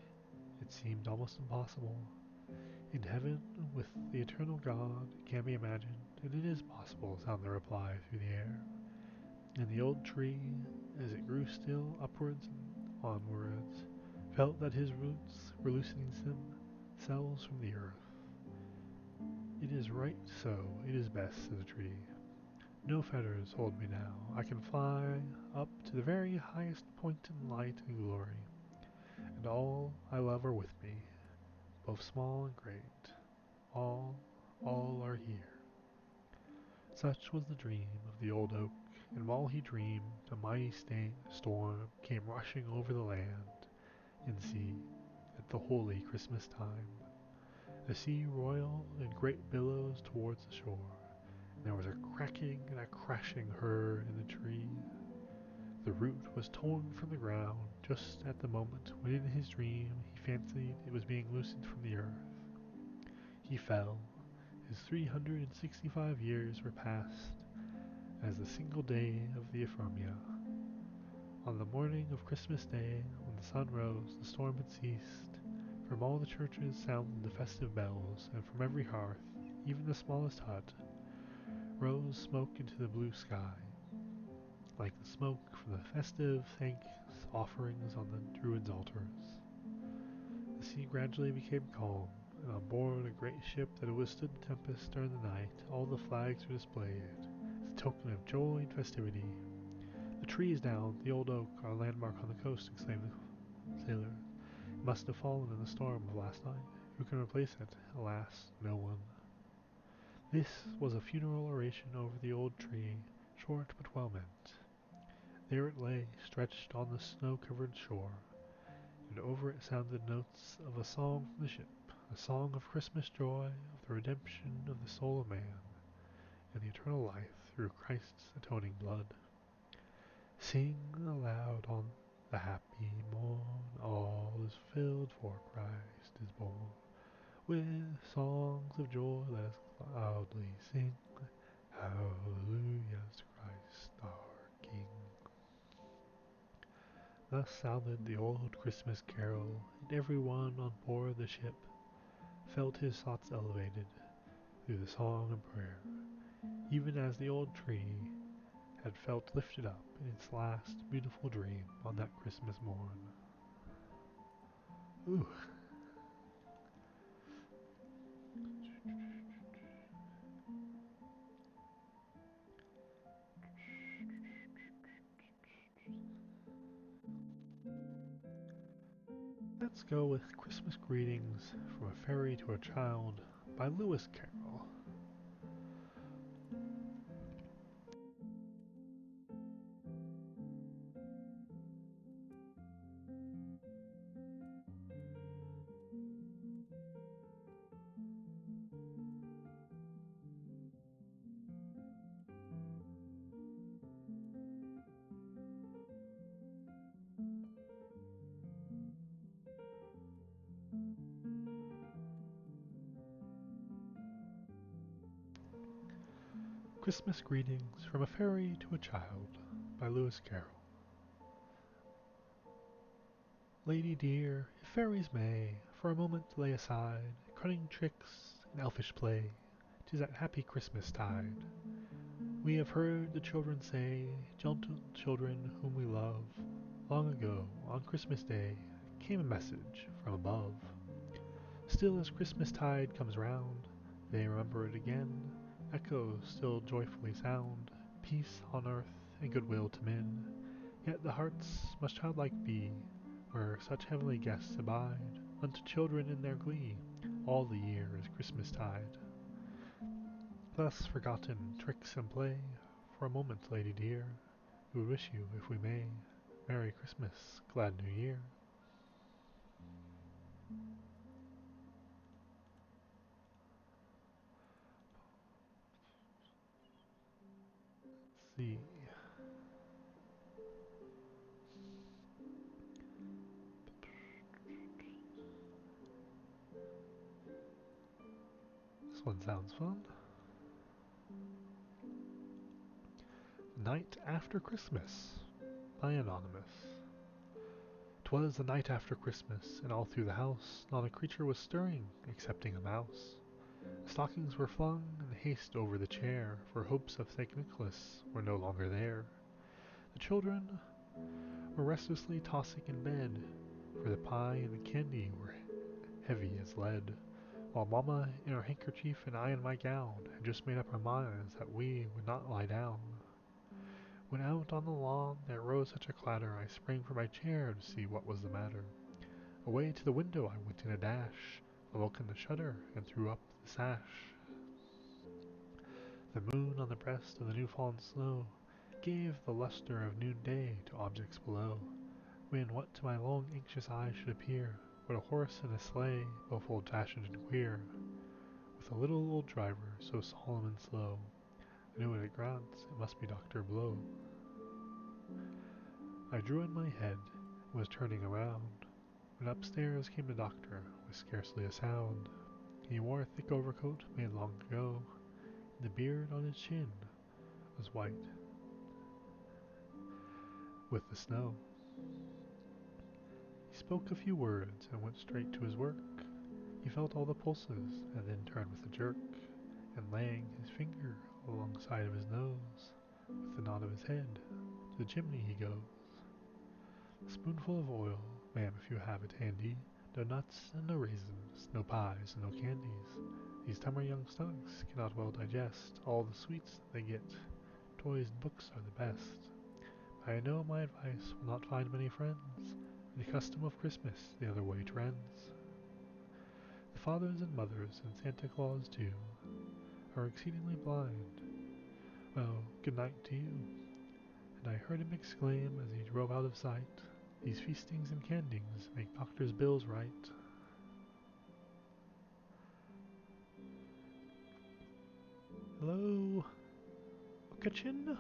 It seemed almost impossible. In heaven, with the eternal God, it can be imagined, and it is possible, sounded the reply through the air. And the old tree, as it grew still, upwards and onwards, felt that his roots were loosening themselves from the earth. It is right so, it is best, said the tree. No fetters hold me now. I can fly up to the very highest point in light and glory, and all I love are with me, both small and great. All, all are here. Such was the dream of the old oak, and while he dreamed, a mighty storm came rushing over the land and sea at the holy Christmas time. The sea roiled in great billows towards the shore, and there was a cracking and a crashing heard in the tree. The root was torn from the ground just at the moment when in his dream he fancied it was being loosened from the earth. He fell. His 365 years were passed as the single day of the Ephemia. On the morning of Christmas Day, when the sun rose, the storm had ceased. From all the churches sounded the festive bells, and from every hearth, even the smallest hut, rose smoke into the blue sky, like the smoke from the festive thanks offerings on the Druids' altars. The sea gradually became calm, and on board a great ship that had withstood the tempest during the night, all the flags were displayed, as a token of joy and festivity. The tree is down, the old oak, our landmark on the coast, exclaimed the sailor. It must have fallen in the storm of last night. Who can replace it? Alas, no one. This was a funeral oration over the old tree, short but well meant. There it lay, stretched on the snow-covered shore, and over it sounded notes of a song from the ship, a song of Christmas joy, of the redemption of the soul of man, and the eternal life through Christ's atoning blood. Sing aloud on the happy morn, all is filled, for Christ is born. With songs of joy let us loudly sing, hallelujah to Christ our King. Thus sounded the old Christmas carol, and every one on board the ship felt his thoughts elevated through the song and prayer, even as the old tree had felt lifted up in its last beautiful dream on that Christmas morn. Ooh. Let's go with Christmas Greetings from a Fairy to a Child by Lewis Carroll. Christmas Greetings from a Fairy to a Child by Lewis Carroll. Lady dear, if fairies may for a moment lay aside cunning tricks and elfish play, 'tis that happy Christmas tide. We have heard the children say, gentle children whom we love, long ago, on Christmas Day, came a message from above. Still as Christmas tide comes round, they remember it again, echoes still joyfully sound, peace on earth and goodwill to men. Yet the hearts must childlike be, where such heavenly guests abide, unto children in their glee, all the year is Christmas tide. Thus forgotten tricks and play, for a moment, lady dear, we would wish you, if we may, Merry Christmas, Glad New Year. Let's see. This one sounds fun. Night After Christmas by Anonymous. 'Twas the night after Christmas, and all through the house not a creature was stirring, excepting a mouse. The stockings were flung in haste over the chair, for hopes of St. Nicholas were no longer there. The children were restlessly tossing in bed, for the pie and the candy were heavy as lead, while Mamma in her handkerchief and I in my gown had just made up our minds that we would not lie down. When out on the lawn there rose such a clatter, I sprang from my chair to see what was the matter. Away to the window I went in a dash, opened the shutter and threw up the sash. The moon on the breast of the new-fallen snow gave the luster of noonday to objects below, when what to my long anxious eyes should appear but a horse and a sleigh, both old-fashioned and queer, with a little old driver so solemn and slow. I knew at a glance it must be Dr. Blow. I drew in my head and was turning around, when upstairs came the doctor with scarcely a sound. He wore a thick overcoat made long ago, and the beard on his chin was white with the snow. He spoke a few words and went straight to his work. He felt all the pulses and then turned with a jerk, and laying his finger alongside of his nose, with the nod of his head, to the chimney he goes. A spoonful of oil, ma'am, if you have it handy. No nuts and no raisins, no pies and no candies. These summer young stomachs cannot well digest all the sweets that they get. Toys and books are the best. But I know my advice will not find many friends, for the custom of Christmas the other way trends. The fathers and mothers and Santa Claus too are exceedingly blind. Well, good night to you. And I heard him exclaim as he drove out of sight, these feastings and candings make doctors' bills right. Hello, Chin?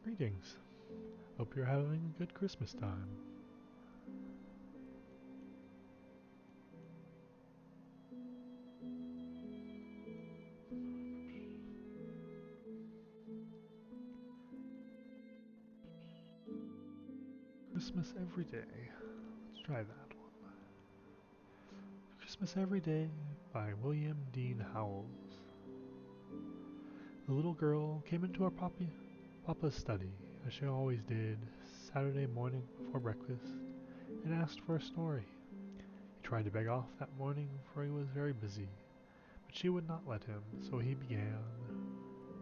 Greetings. Hope you're having a good Christmas time. Christmas Every Day. Let's try that one. Christmas Every Day by William Dean Howells. The little girl came into our Papa's study, as she always did, Saturday morning before breakfast, and asked for a story. He tried to beg off that morning, for he was very busy, but she would not let him, so he began.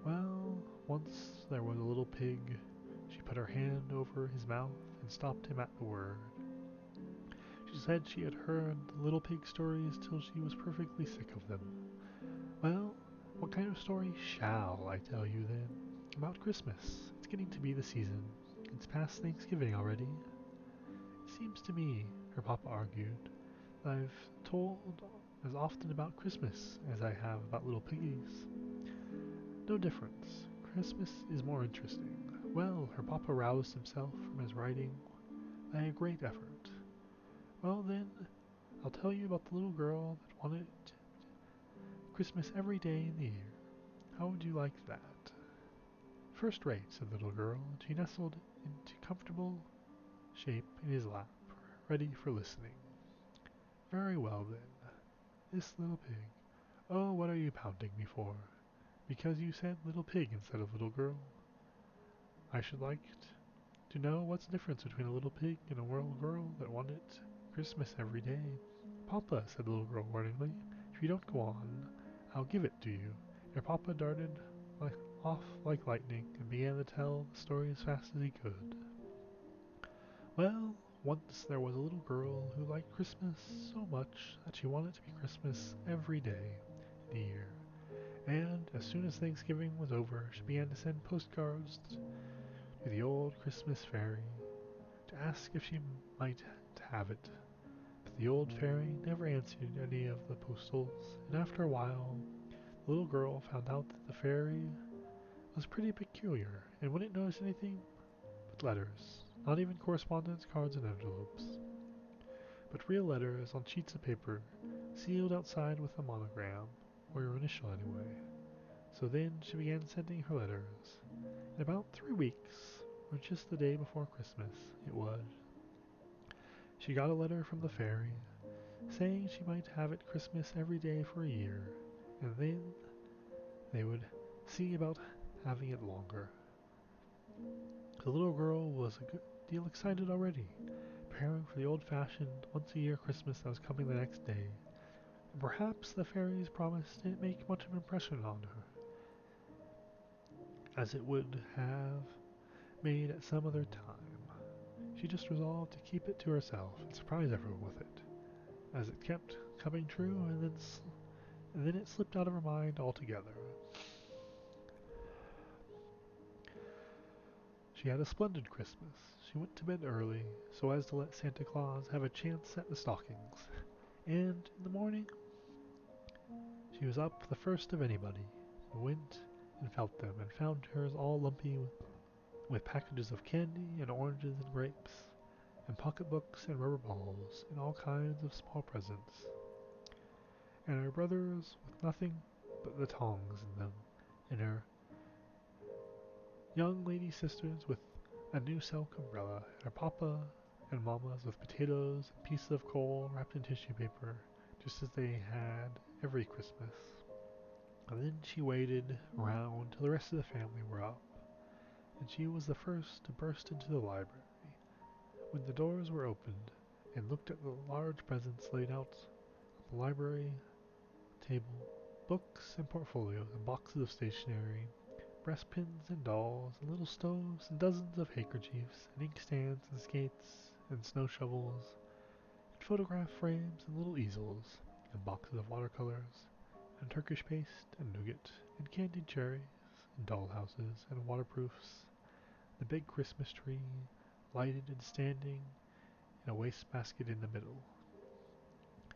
Well, once there was a little pig. She put her hand over his mouth and stopped him at the word. She said she had heard the little pig stories till she was perfectly sick of them. Well, what kind of story shall I tell you then? About Christmas. It's getting to be the season. It's past Thanksgiving already. It seems to me, her papa argued, that I've told as often about Christmas as I have about little piggies. No difference. Christmas is more interesting. Well, her papa roused himself from his writing by a great effort. Well then, I'll tell you about the little girl that wanted Christmas every day in the year. How would you like that? First rate, said the little girl, and she nestled into comfortable shape in his lap, ready for listening. Very well then. This little pig. Oh, what are you pounding me for? Because you said little pig instead of little girl? I should like to know what's the difference between a little pig and a little girl that wanted Christmas every day. Papa, said the little girl warningly, if you don't go on, I'll give it to you. Her papa darted off like lightning and began to tell the story as fast as he could. Well, once there was a little girl who liked Christmas so much that she wanted to be Christmas every day in the year. And as soon as Thanksgiving was over, she began to send postcards to the old Christmas fairy to ask if she might have it. But the old fairy never answered any of the postals, and after a while, the little girl found out that the fairy was pretty peculiar and wouldn't notice anything but letters, not even correspondence cards and envelopes, but real letters on sheets of paper, sealed outside with a monogram, or your initial anyway. So then she began sending her letters. In about 3 weeks, or just the day before Christmas, it was, she got a letter from the fairy, saying she might have it Christmas every day for a year, and then they would see about having it longer. The little girl was a good deal excited already, preparing for the old-fashioned once-a-year Christmas that was coming the next day, and perhaps the fairies promised didn't make much of an impression on her, as it would have made at some other time. She just resolved to keep it to herself and surprise everyone with it, as it kept coming true, and then it slipped out of her mind altogether. She had a splendid Christmas. She went to bed early, so as to let Santa Claus have a chance at the stockings, and in the morning she was up the first of anybody, and went and felt them, and found hers all lumpy with packages of candy and oranges and grapes, and pocketbooks and rubber balls, and all kinds of small presents, and her brothers with nothing but the tongs in them, and her young lady sisters with a new silk umbrella, and her papa and mamas with potatoes and pieces of coal wrapped in tissue paper, just as they had every Christmas. And then she waited around till the rest of the family were up, and she was the first to burst into the library. When the doors were opened, and looked at the large presents laid out on the library table, books and portfolios and boxes of stationery, breastpins and dolls and little stoves and dozens of handkerchiefs and inkstands and skates and snow shovels and photograph frames and little easels and boxes of watercolors and Turkish paste and nougat and candied cherries and dollhouses and waterproofs, the big Christmas tree lighted and standing in a wastebasket in the middle.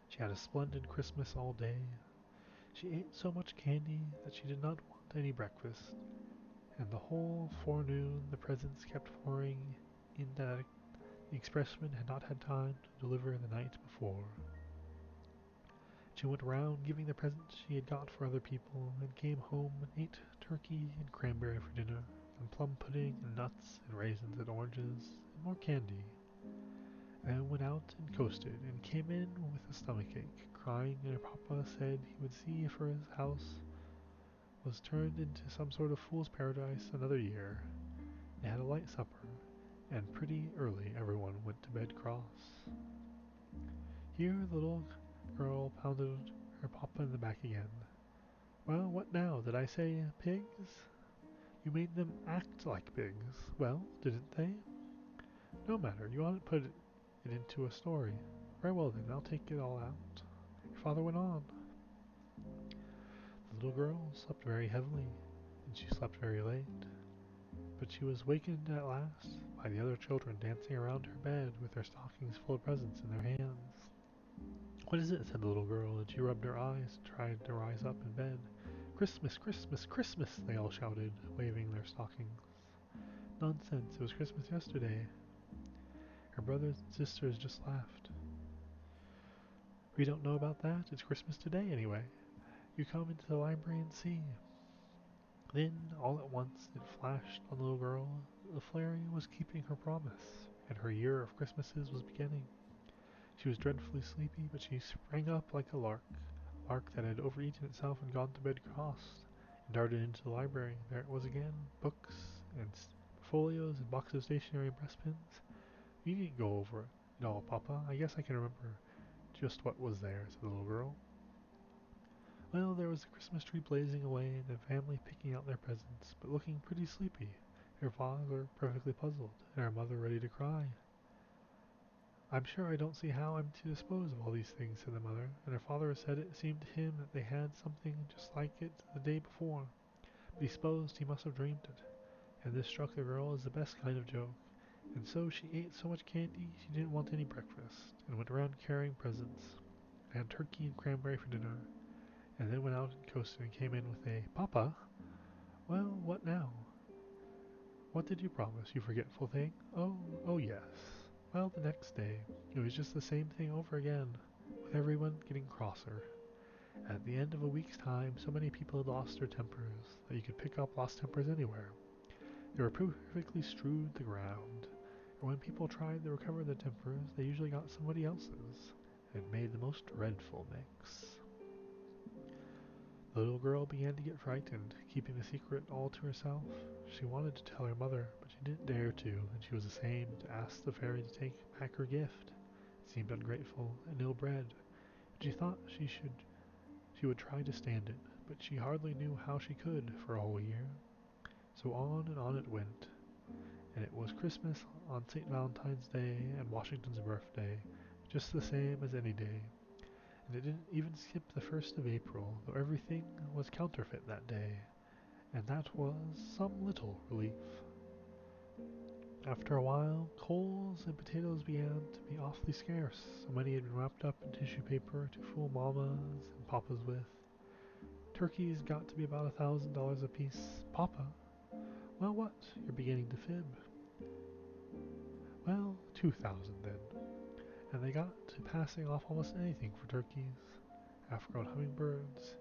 She had a splendid Christmas all day. She ate so much candy that she did not want any breakfast, and the whole forenoon the presents kept pouring in that the expressman had not had time to deliver the night before. She went around giving the presents she had got for other people, and came home and ate turkey and cranberry for dinner, and plum pudding and nuts and raisins and oranges and more candy, and then went out and coasted, and came in with a stomachache, crying, and her papa said he would see if her house was turned into some sort of fool's paradise another year. They had a light supper, and pretty early everyone went to bed cross. Here the little girl pounded her papa in the back again. Well, what now? Did I say pigs? You made them act like pigs. Well, didn't they? No matter, you ought to put it into a story. Very well then, I'll take it all out. Your father went on. The little girl slept very heavily, and she slept very late, but she was wakened at last by the other children dancing around her bed with their stockings full of presents in their hands. What is it? Said the little girl, and she rubbed her eyes and tried to rise up in bed. Christmas, Christmas, Christmas, they all shouted, waving their stockings. Nonsense, it was Christmas yesterday. Her brothers and sisters just laughed. We don't know about that, it's Christmas today anyway. You come into the library and see. Then, all at once, it flashed on the little girl that the fairy was keeping her promise, and her year of Christmases was beginning. She was dreadfully sleepy, but she sprang up like a lark that had overeaten itself and gone to bed cross, and darted into the library. There it was again, books and folios and boxes of stationery and breastpins. You needn't go over it all, Papa. I guess I can remember just what was there, said the little girl. Well, there was the Christmas tree blazing away, and the family picking out their presents, but looking pretty sleepy. Her father perfectly puzzled, and her mother ready to cry. I'm sure I don't see how I'm to dispose of all these things, said the mother, and her father said it seemed to him that they had something just like it the day before, but he supposed he must have dreamed it, and this struck the girl as the best kind of joke, and so she ate so much candy she didn't want any breakfast, and went around carrying presents, and had turkey and cranberry for dinner, and then went out and coasted and came in with a, Papa? Well, what now? What did you promise, you forgetful thing? Oh yes. Well, the next day, it was just the same thing over again, with everyone getting crosser. At the end of a week's time, so many people had lost their tempers that you could pick up lost tempers anywhere. They were perfectly strewed the ground, and when people tried to recover their tempers, they usually got somebody else's. It made the most dreadful mix. The little girl began to get frightened, keeping the secret all to herself. She wanted to tell her mother, but she didn't dare to, and she was ashamed to ask the fairy to take back her gift. It seemed ungrateful and ill-bred, and she thought she would try to stand it, but she hardly knew how she could for a whole year. So on and on it went, and it was Christmas on St. Valentine's Day and Washington's birthday, just the same as any day. And it didn't even skip the 1st of April, though everything was counterfeit that day, and that was some little relief. After a while, coals and potatoes began to be awfully scarce, so many had been wrapped up in tissue paper to fool mamas and papas with. Turkeys got to be about $1,000 apiece. Papa? Well, what? You're beginning to fib. Well, 2,000 then. And they got to passing off almost anything for turkeys. Half-grown hummingbirds,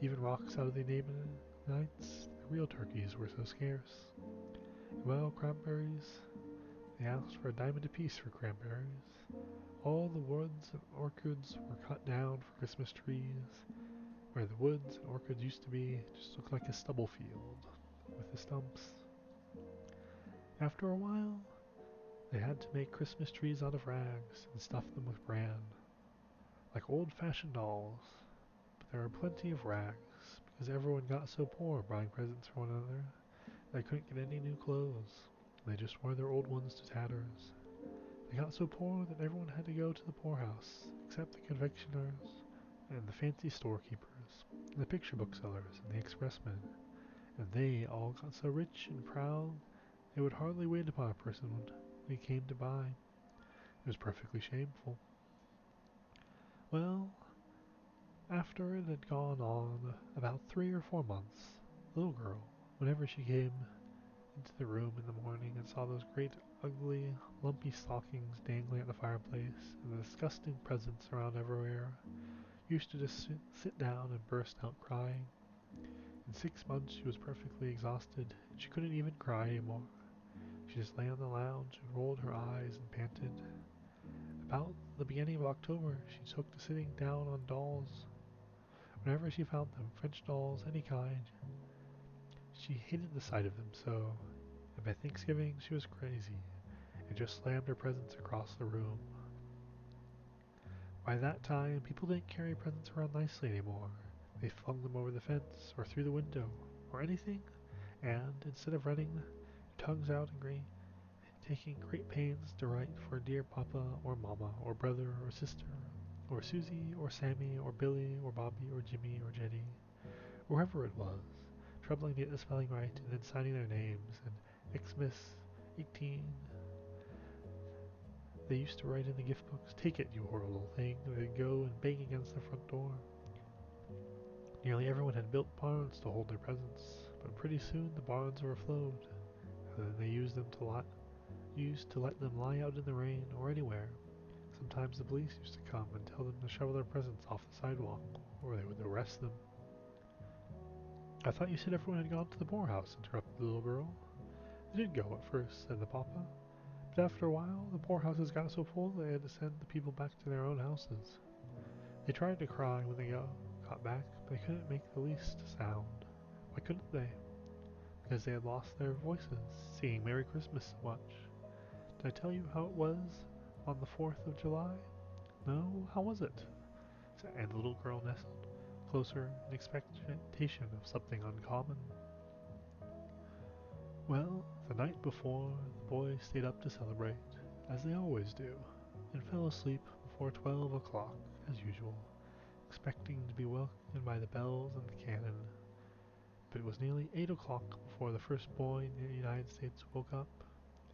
even rocks out of the neighboring nights. The real turkeys were so scarce. Well, cranberries. They asked for $1 apiece for cranberries. All the woods and orchards were cut down for Christmas trees. Where the woods and orchards used to be, it just looked like a stubble field with the stumps. After a while, they had to make Christmas trees out of rags and stuff them with bran, like old-fashioned dolls. But there were plenty of rags, because everyone got so poor buying presents for one another, they couldn't get any new clothes. They just wore their old ones to tatters. They got so poor that everyone had to go to the poorhouse, except the confectioners and the fancy storekeepers, and the picture booksellers and the expressmen. And they all got so rich and proud they would hardly wait upon a person when he came to buy. It was perfectly shameful. Well, after it had gone on about 3 or 4 months, the little girl, whenever she came into the room in the morning and saw those great, ugly, lumpy stockings dangling at the fireplace and the disgusting presents around everywhere, used to just sit down and burst out crying. In 6 months she was perfectly exhausted, and she couldn't even cry anymore. She just lay on the lounge and rolled her eyes and panted. About the beginning of October, she took to sitting down on dolls. Whenever she found them, French dolls, any kind, she hated the sight of them so, and by Thanksgiving she was crazy, and just slammed her presents across the room. By that time, people didn't carry presents around nicely anymore. They flung them over the fence, or through the window, or anything, and, instead of running their tongues out and taking great pains to write for dear Papa, or Mama, or brother, or sister, or Susie, or Sammy, or Billy, or Bobby, or Jimmy, or Jenny, or whoever it was, troubling to get the spelling right, and then signing their names, and Xmas 18. They used to write in the gift books, "Take it, you horrible thing," and they'd go and bang against the front door. Nearly everyone had built barns to hold their presents, but pretty soon the barns overflowed, and then they used to let them lie out in the rain or anywhere. Sometimes the police used to come and tell them to shovel their presents off the sidewalk, or they would arrest them. "I thought you said everyone had gone to the poorhouse," interrupted the little girl. "They did go at first," said the papa, "but after a while the poorhouses got so full they had to send the people back to their own houses. They tried to cry when they got back, but they couldn't make the least sound. Why couldn't they? Because they had lost their voices, singing Merry Christmas so much. Did I tell you how it was on the 4th of July? No? How was it?" And the little girl nestled closer in expectation of something uncommon. Well, the night before, the boys stayed up to celebrate, as they always do, and fell asleep before 12 o'clock, as usual, expecting to be woken by the bells and the cannon. But it was nearly 8 o'clock before the first boy in the United States woke up,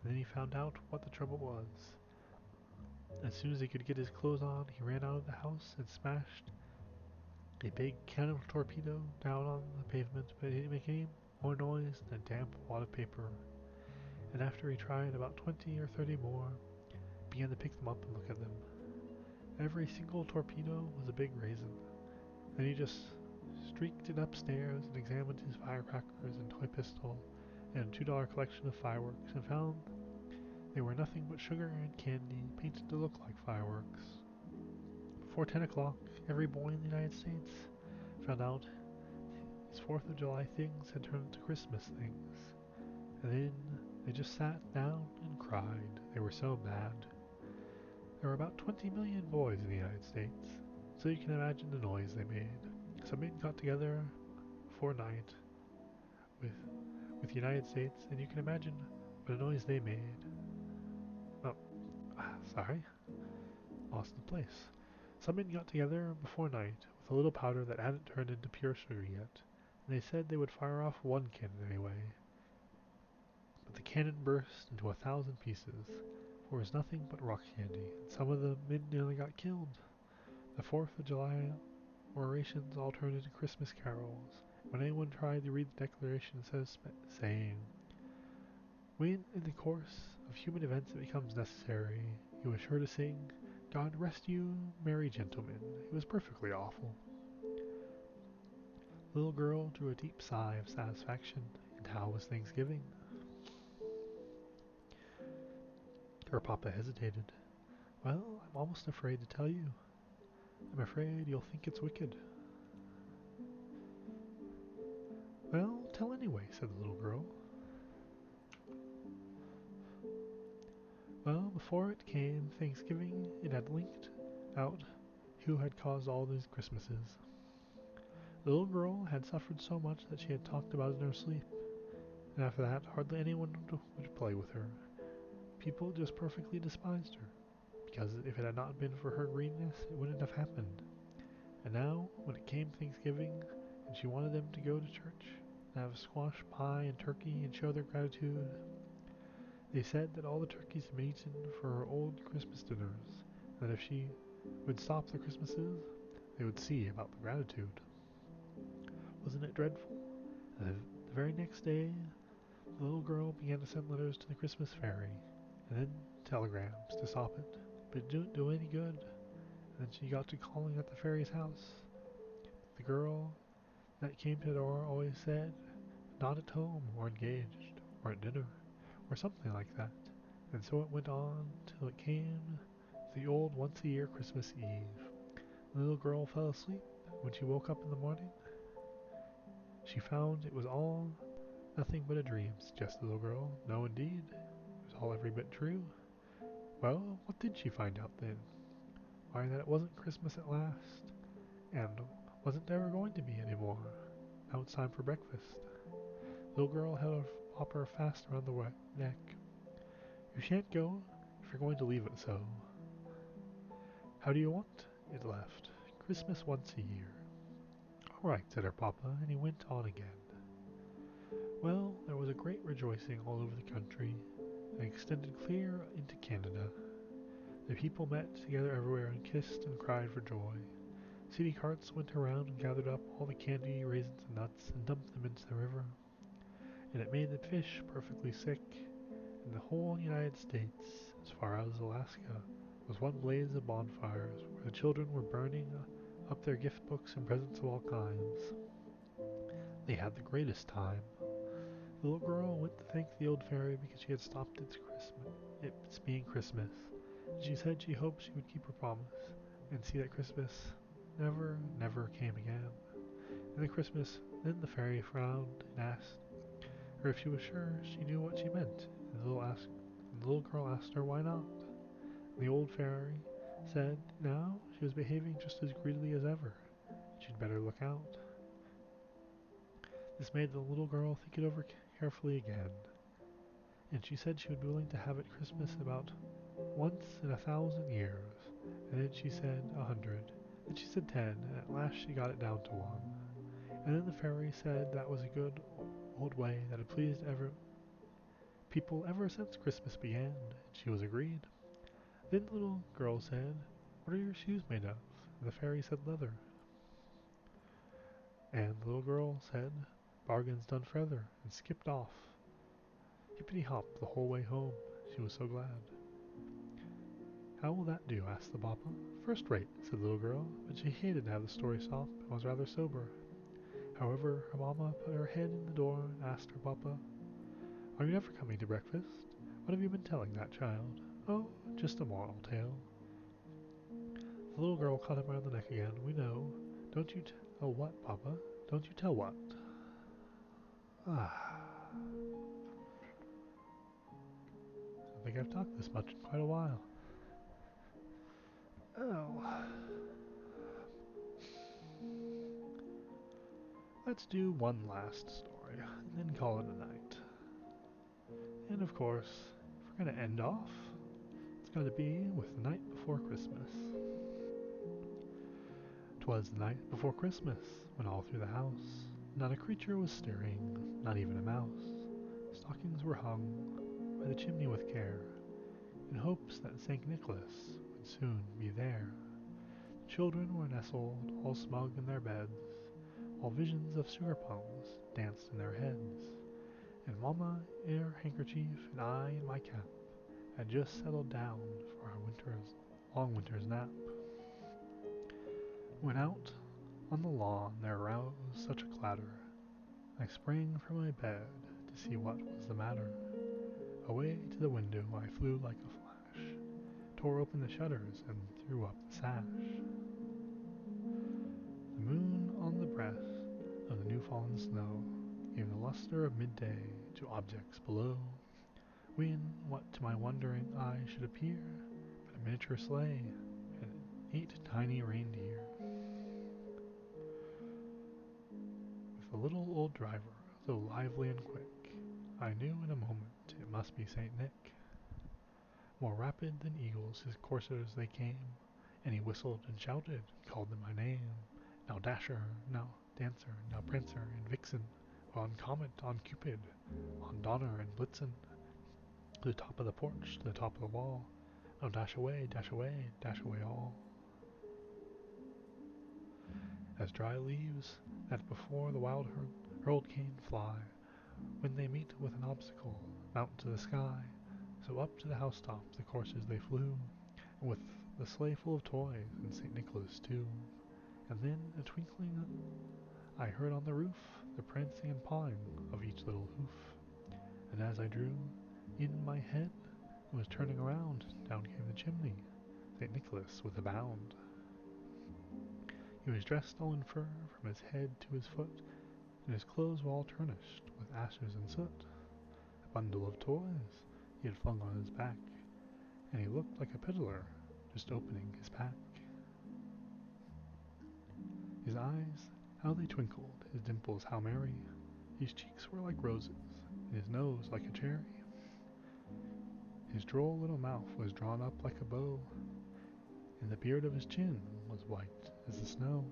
and then he found out what the trouble was. As soon as he could get his clothes on, he ran out of the house and smashed a big cannon torpedo down on the pavement, but it didn't make any more noise than a damp wad of paper. And after he tried about 20 or 30 more, began to pick them up and look at them. Every single torpedo was a big raisin. Then he just streaked it upstairs and examined his firecrackers and toy pistol and a $2 collection of fireworks and found they were nothing but sugar and candy painted to look like fireworks. Before 10 o'clock, every boy in the United States found out his 4th of July things had turned into Christmas things. And then they just sat down and cried. They were so mad. There were about 20 million boys in the United States, so you can imagine the noise they made. Some men got together before night with the United States, and you can imagine what a noise they made. Oh, sorry, lost the place. Some men got together before night with a little powder that hadn't turned into pure sugar yet, and they said they would fire off one cannon anyway. But the cannon burst into 1,000 pieces, for it was nothing but rock candy, and some of the men nearly got killed. The 4th of July orations all turned into Christmas carols. When anyone tried to read the Declaration, saying, "When in the course of human events it becomes necessary," he was sure to sing, "God rest you, merry gentlemen." It was perfectly awful. The little girl drew a deep sigh of satisfaction. And how was Thanksgiving? Her papa hesitated. "Well, I'm almost afraid to tell you. I'm afraid you'll think it's wicked." "Well, tell anyway," said the little girl. Well, before it came Thanksgiving, it had linked out who had caused all these Christmases. The little girl had suffered so much that she had talked about it in her sleep, and after that hardly anyone would play with her. People just perfectly despised her, because if it had not been for her greenness, it wouldn't have happened. And now, when it came Thanksgiving, and she wanted them to go to church, and have squash pie and turkey and show their gratitude, they said that all the turkeys had been eaten for her old Christmas dinners, and that if she would stop the Christmases, they would see about the gratitude. Wasn't it dreadful? The very next day, the little girl began to send letters to the Christmas fairy, and then telegrams to stop it, but it didn't do any good. And then she got to calling at the fairy's house. The girl that came to the door always said, "Not at home," or "engaged," or "at dinner," or something like that. And so it went on till it came to the old once-a-year Christmas Eve. The little girl fell asleep. When she woke up in the morning, she found it was all nothing but a dream, suggested the little girl. No, indeed, it was all every bit true. Well, what did she find out then? Why, that it wasn't Christmas at last, and wasn't ever going to be any more. Now it's time for breakfast. The little girl held her popper fast around the neck. "You shan't go if you're going to leave it so." "How do you want it left?" "Christmas once a year." "All right," said her papa, and he went on again. Well, there was a great rejoicing all over the country, and extended clear into Canada. The people met together everywhere and kissed and cried for joy. City carts went around and gathered up all the candy, raisins, and nuts and dumped them into the river. And it made the fish perfectly sick, and the whole United States, as far as Alaska, was one blaze of bonfires, where the children were burning up their gift books and presents of all kinds. They had the greatest time. The little girl went to thank the old fairy because she had stopped its being Christmas. And she said she hoped she would keep her promise and see that Christmas never came again. Then the fairy frowned and asked her if she was sure she knew what she meant. And the little girl asked her why not. And the old fairy said now she was behaving just as greedily as ever. She'd better look out. This made the little girl think it over carefully again, and she said she would be willing to have it Christmas about once in 1,000 years, and then she said 100, then she said 10, and at last she got it down to 1. And then the fairy said that was a good old way that had pleased people ever since Christmas began, and she was agreed. Then the little girl said, "What are your shoes made of?" And the fairy said leather. And the little girl said, "Bargain's done forever," and skipped off. Hippity hop the whole way home. She was so glad. How will that do? Asked the papa. First rate, said the little girl, but she hated to have the story stop and was rather sober. However, her mamma put her head in the door and asked her papa, Are you never coming to breakfast? What have you been telling that child? Oh, just a moral tale. The little girl caught him around the neck again. We know. Don't you tell what, papa? Don't you tell what? Ah. I think I've talked this much in quite a while. Oh. Let's do one last story, and then call it a night. And of course, if we're going to end off, it's got to be with the night before Christmas. 'Twas the night before Christmas, when all through the house not a creature was stirring, not even a mouse. Stockings were hung by the chimney with care, in hopes that St. Nicholas would soon be there. The children were nestled all smug in their beds, while visions of sugar plums danced in their heads. And Mamma in her handkerchief and I in my cap had just settled down for our long winter's nap. When out on the lawn there arose such a clatter, I sprang from my bed to see what was the matter. Away to the window I flew like a flash, tore open the shutters and threw up the sash. The moon on the breast of the new-fallen snow gave the luster of midday to objects below, when what to my wondering eye should appear but a miniature sleigh and 8 tiny reindeer, with a little old driver, so lively and quick, I knew in a moment it must be Saint Nick. More rapid than eagles his coursers they came, and he whistled and shouted, called them by name. Now Dasher, now Dancer, now Prancer and Vixen, on Comet, on Cupid, on Donner and Blitzen, to the top of the porch, to the top of the wall. Now dash away, dash away, dash away all. As dry leaves that before the wild hurricane fly, when they meet with an obstacle, mount to the sky, so up to the housetop the coursers they flew, and with the sleigh full of toys, and St. Nicholas too. And then, a twinkling, I heard on the roof the prancing and pawing of each little hoof. And as I drew in my head and was turning around, down came the chimney, St. Nicholas with a bound. He was dressed all in fur from his head to his foot, and his clothes were all tarnished with ashes and soot. A bundle of toys he had flung on his back, and he looked like a peddler just opening his pack. His eyes, how they twinkled, his dimples how merry, his cheeks were like roses, and his nose like a cherry. His droll little mouth was drawn up like a bow, and the beard of his chin was white as the snow.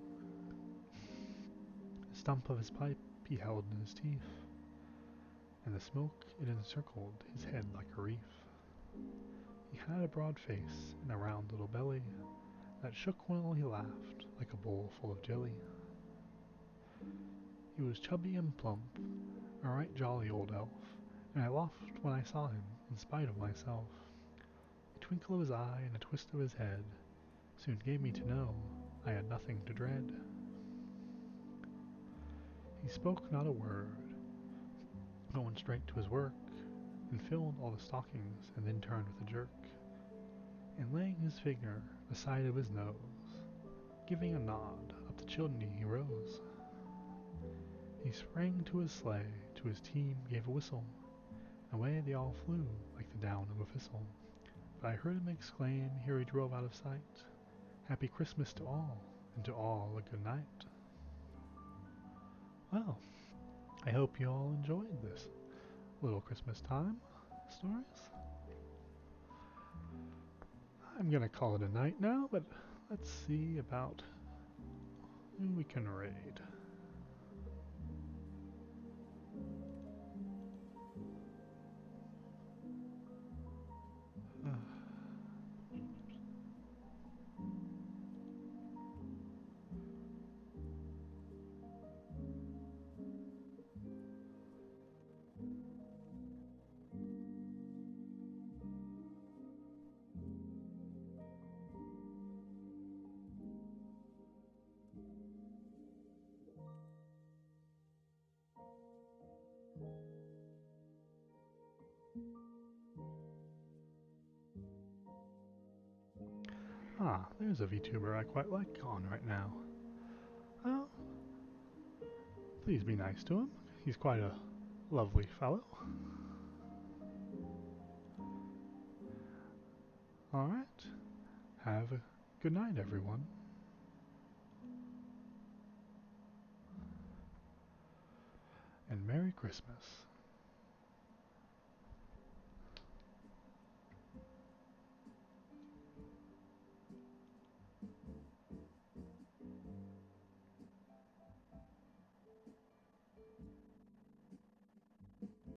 The stump of his pipe he held in his teeth, and the smoke it encircled his head like a wreath. He had a broad face and a round little belly that shook while he laughed like a bowl full of jelly. He was chubby and plump, a right jolly old elf, and I laughed when I saw him in spite of myself. A twinkle of his eye and a twist of his head soon gave me to know I had nothing to dread. He spoke not a word, but went straight to his work, and filled all the stockings, and then turned with a jerk, and laying his finger beside of his nose, giving a nod, up the chimney he rose. He sprang to his sleigh, to his team gave a whistle, and away they all flew like the down of a thistle. But I heard him exclaim, ere he drove out of sight, Happy Christmas to all, and to all a good night. Well, I hope you all enjoyed this little Christmas time stories. I'm gonna call it a night now, but let's see about who we can raid. Ah, there's a VTuber I quite like on right now. Oh, please be nice to him. He's quite a lovely fellow. Alright. Have a good night, everyone. And Merry Christmas.